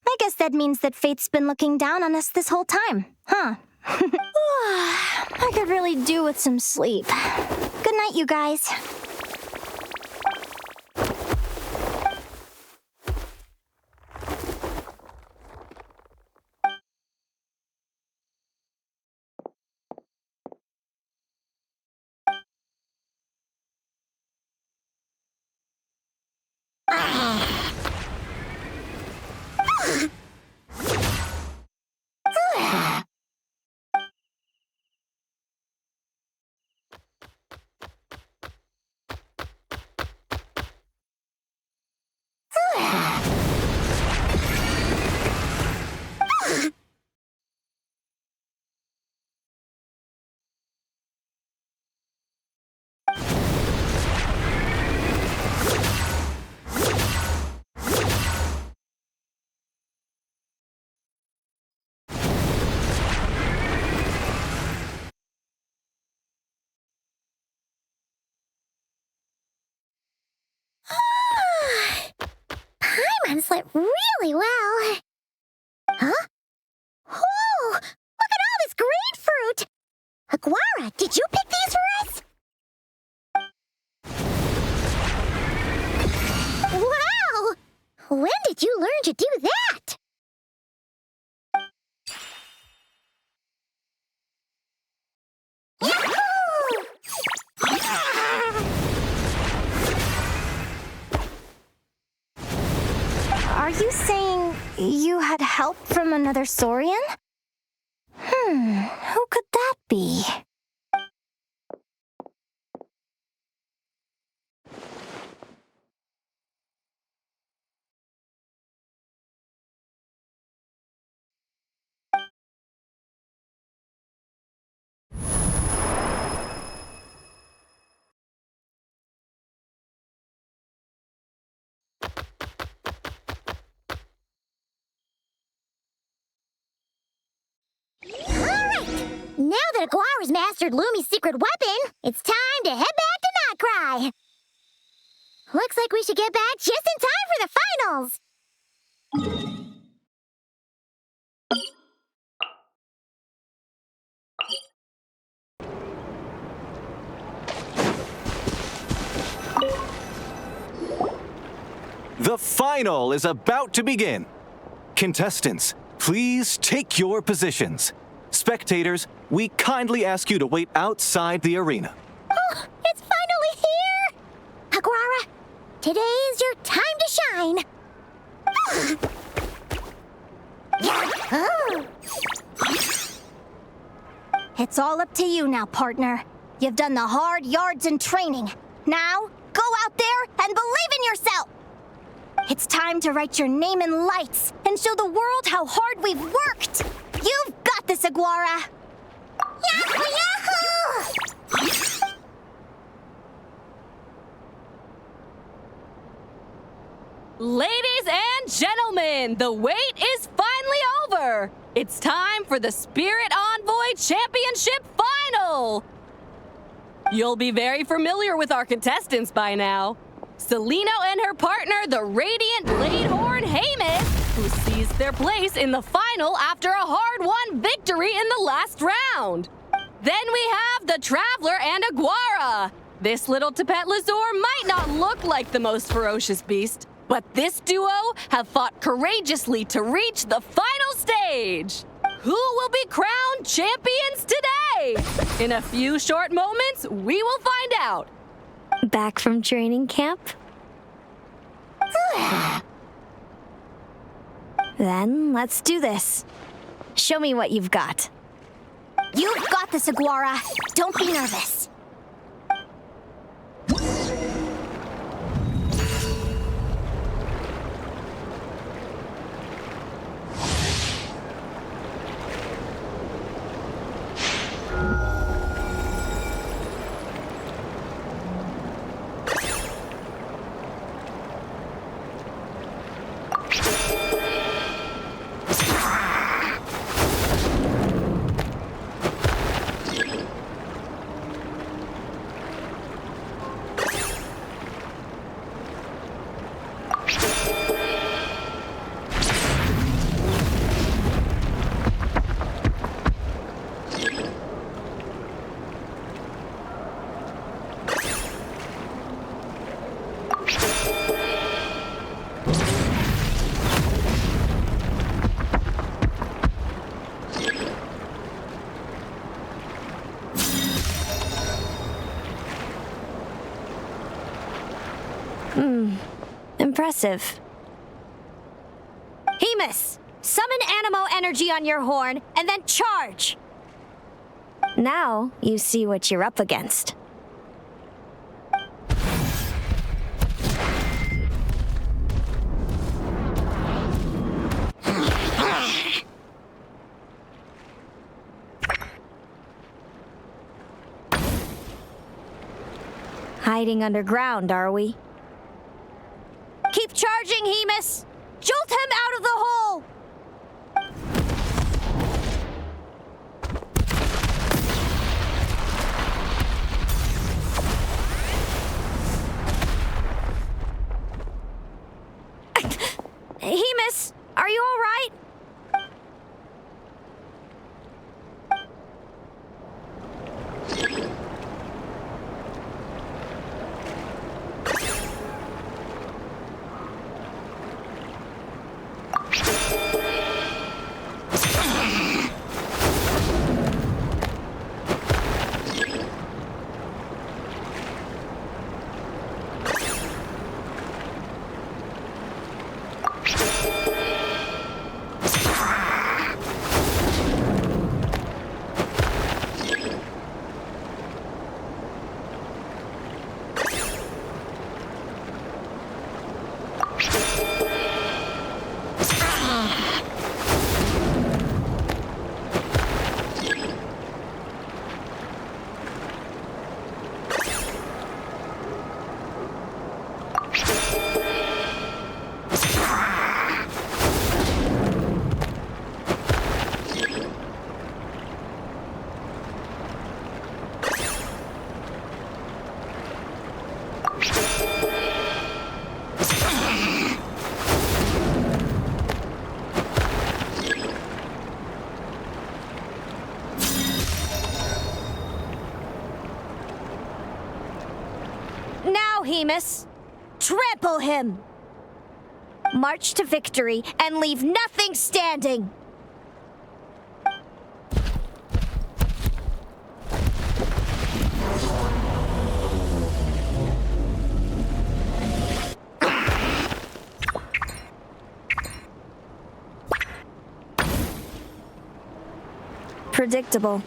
I guess that means that fate's been looking down on us this whole time, huh? I could really do with some sleep. Good night, you guys. Paimon slept really well. Huh? Whoa! Look at all this grapefruit! Aguara, did you pick these for us? Wow! When did you learn to do that? Are you saying you had help from another Saurian? Who could that be? Now that Aguara's mastered Lumi's secret weapon, it's time to head back to Nod Krai. Looks like we should get back just in time for the finals. The final is about to begin. Contestants, please take your positions. Spectators, we kindly ask you to wait outside the arena. Oh, it's finally here! Aguara, today is your time to shine. It's all up to you now, partner. You've done the hard yards in training. Now, go out there and believe in yourself! It's time to write your name in lights and show the world how hard we've worked! You've got this, Aguara! Yahoo! Yahoo! Ladies and gentlemen, the wait is finally over! It's time for the Spirit Envoy Championship Final! You'll be very familiar with our contestants by now. Celaeno and her partner, the radiant Bladehorn Hamus, who seized their place in the final after a hard-won victory in the last round. Then we have the Traveler and Aguara. This little Tapet Lazur might not look like the most ferocious beast, but this duo have fought courageously to reach the final stage. Who will be crowned champions today? In a few short moments, we will find out. Back from training camp? Then let's do this. Show me what you've got. You've got this, Aguara. Don't be nervous. Impressive. Hamus, summon Animo energy on your horn, and then charge! Now you see what you're up against. Hiding underground, are we? Keep charging, Hamus! Jolt him out of the hole! Hamus, are you all right? Hamus. Trample him! March to victory and leave nothing standing! Predictable.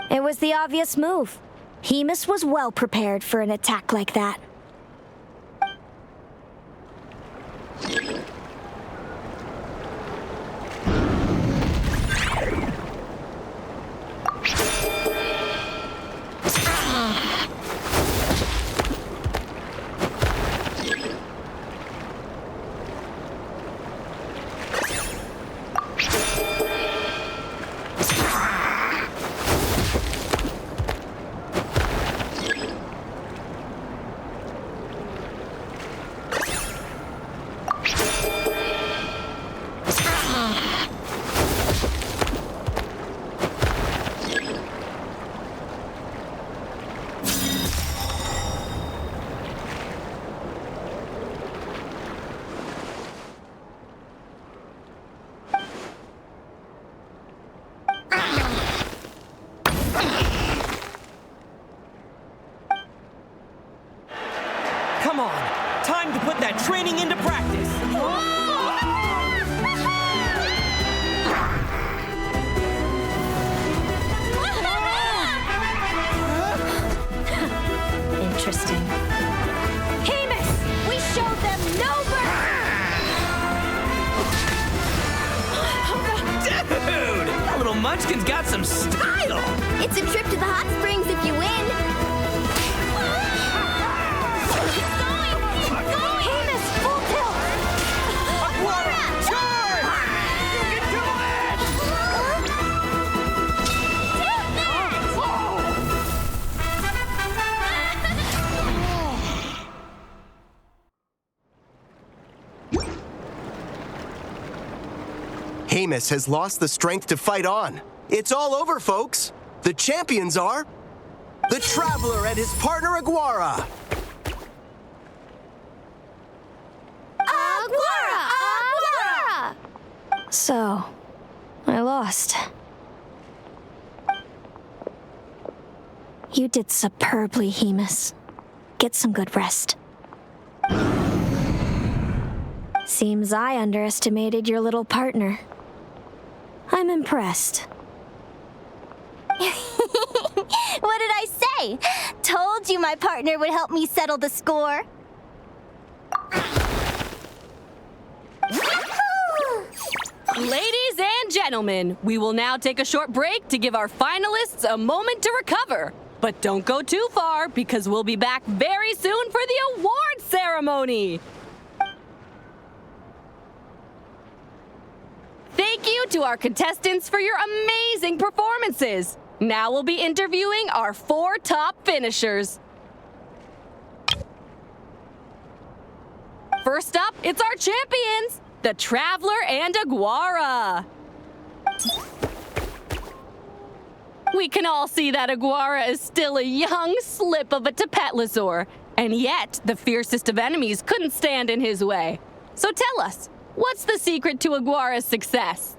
It was the obvious move. Hemus was well prepared for an attack like that. Come on, time to put that training into practice. Interesting. Hemus! We showed them no Dude, that little munchkin's got some style. It's a trip to the hot springs if you win. Hemus has lost the strength to fight on. It's all over, folks. The champions are the Traveler and his partner Aguara. Aguara! So, I lost. You did superbly, Hemus. Get some good rest. Seems I underestimated your little partner. I'm impressed. What did I say? Told you my partner would help me settle the score. Ladies and gentlemen, we will now take a short break to give our finalists a moment to recover. But don't go too far, because we'll be back very soon for the award ceremony. Thank you to our contestants for your amazing performances. Now we'll be interviewing our 4 top finishers. First up, it's our champions, the Traveler and Aguara. We can all see that Aguara is still a young slip of a Tapetlosaur, and yet the fiercest of enemies couldn't stand in his way. So tell us, what's the secret to Aguara's success?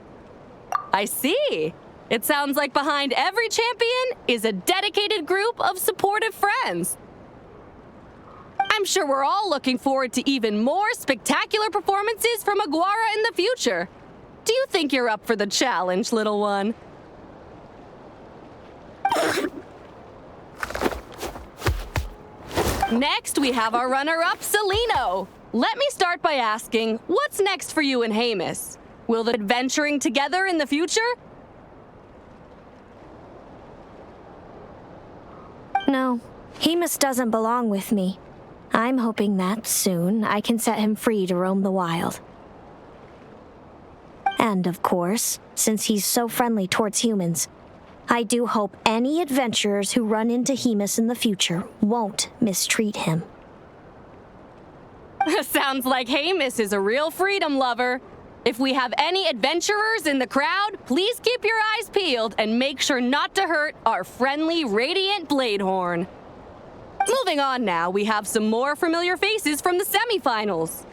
I see. It sounds like behind every champion is a dedicated group of supportive friends. I'm sure we're all looking forward to even more spectacular performances from Aguara in the future. Do you think you're up for the challenge, little one? Next, we have our runner-up, Celaeno. Let me start by asking, what's next for you and Hemus? Will the adventuring together in the future? No, Hemus doesn't belong with me. I'm hoping that soon I can set him free to roam the wild. And of course, since he's so friendly towards humans, I do hope any adventurers who run into Hemus in the future won't mistreat him. Sounds like Hemus is a real freedom lover. If we have any adventurers in the crowd, please keep your eyes peeled and make sure not to hurt our friendly Radiant Bladehorn. Moving on now, we have some more familiar faces from the semifinals.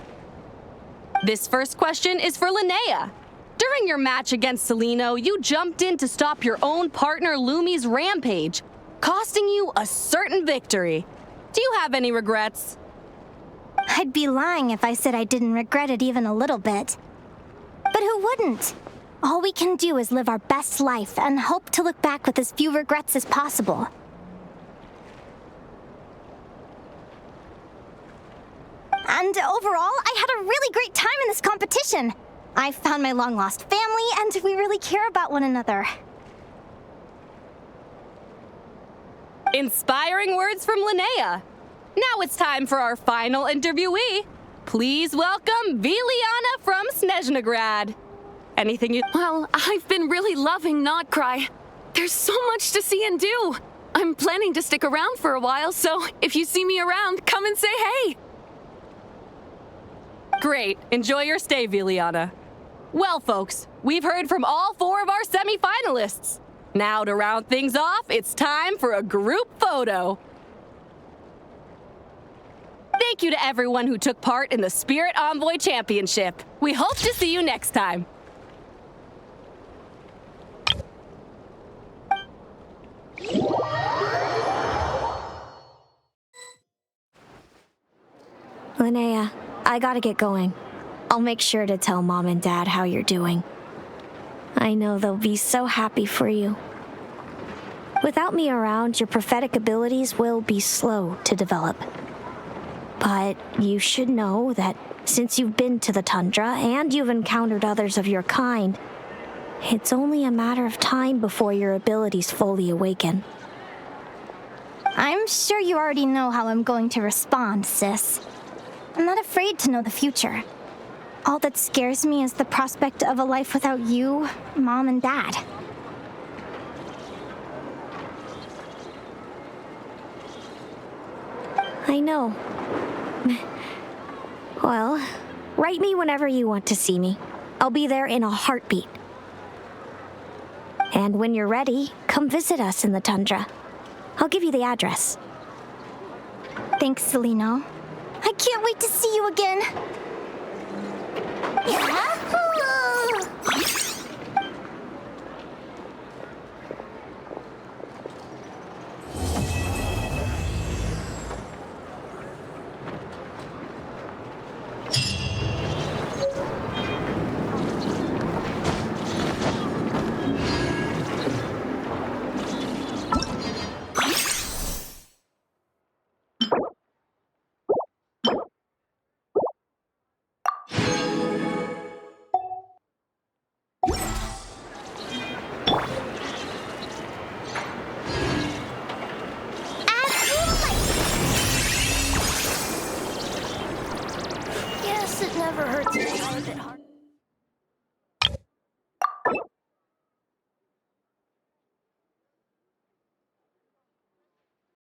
This first question is for Linnea. During your match against Celaeno, you jumped in to stop your own partner Lumi's rampage, costing you a certain victory. Do you have any regrets? I'd be lying if I said I didn't regret it even a little bit. But who wouldn't? All we can do is live our best life and hope to look back with as few regrets as possible. And overall, I had a really great time in this competition. I found my long-lost family, and we really care about one another. Inspiring words from Linnea. Now it's time for our final interviewee. Please welcome Viliana from Snezhnegrad. Anything you... Well, I've been really loving Nod Krai. There's so much to see and do. I'm planning to stick around for a while, so if you see me around, come and say hey. Great. Enjoy your stay, Viliana. Well, folks, we've heard from all 4 of our semi-finalists. Now, to round things off, it's time for a group photo. Thank you to everyone who took part in the Spirit Envoy Championship. We hope to see you next time. Linnea, I gotta get going. I'll make sure to tell Mom and Dad how you're doing. I know they'll be so happy for you. Without me around, your prophetic abilities will be slow to develop. But you should know that since you've been to the tundra and you've encountered others of your kind, it's only a matter of time before your abilities fully awaken. I'm sure you already know how I'm going to respond, sis. I'm not afraid to know the future. All that scares me is the prospect of a life without you, Mom, and Dad. I know. Well, write me whenever you want to see me. I'll be there in a heartbeat. And when you're ready, come visit us in the tundra. I'll give you the address. Thanks, Celaeno. I can't wait to see you again. Yes, it never hurts to try a bit harder.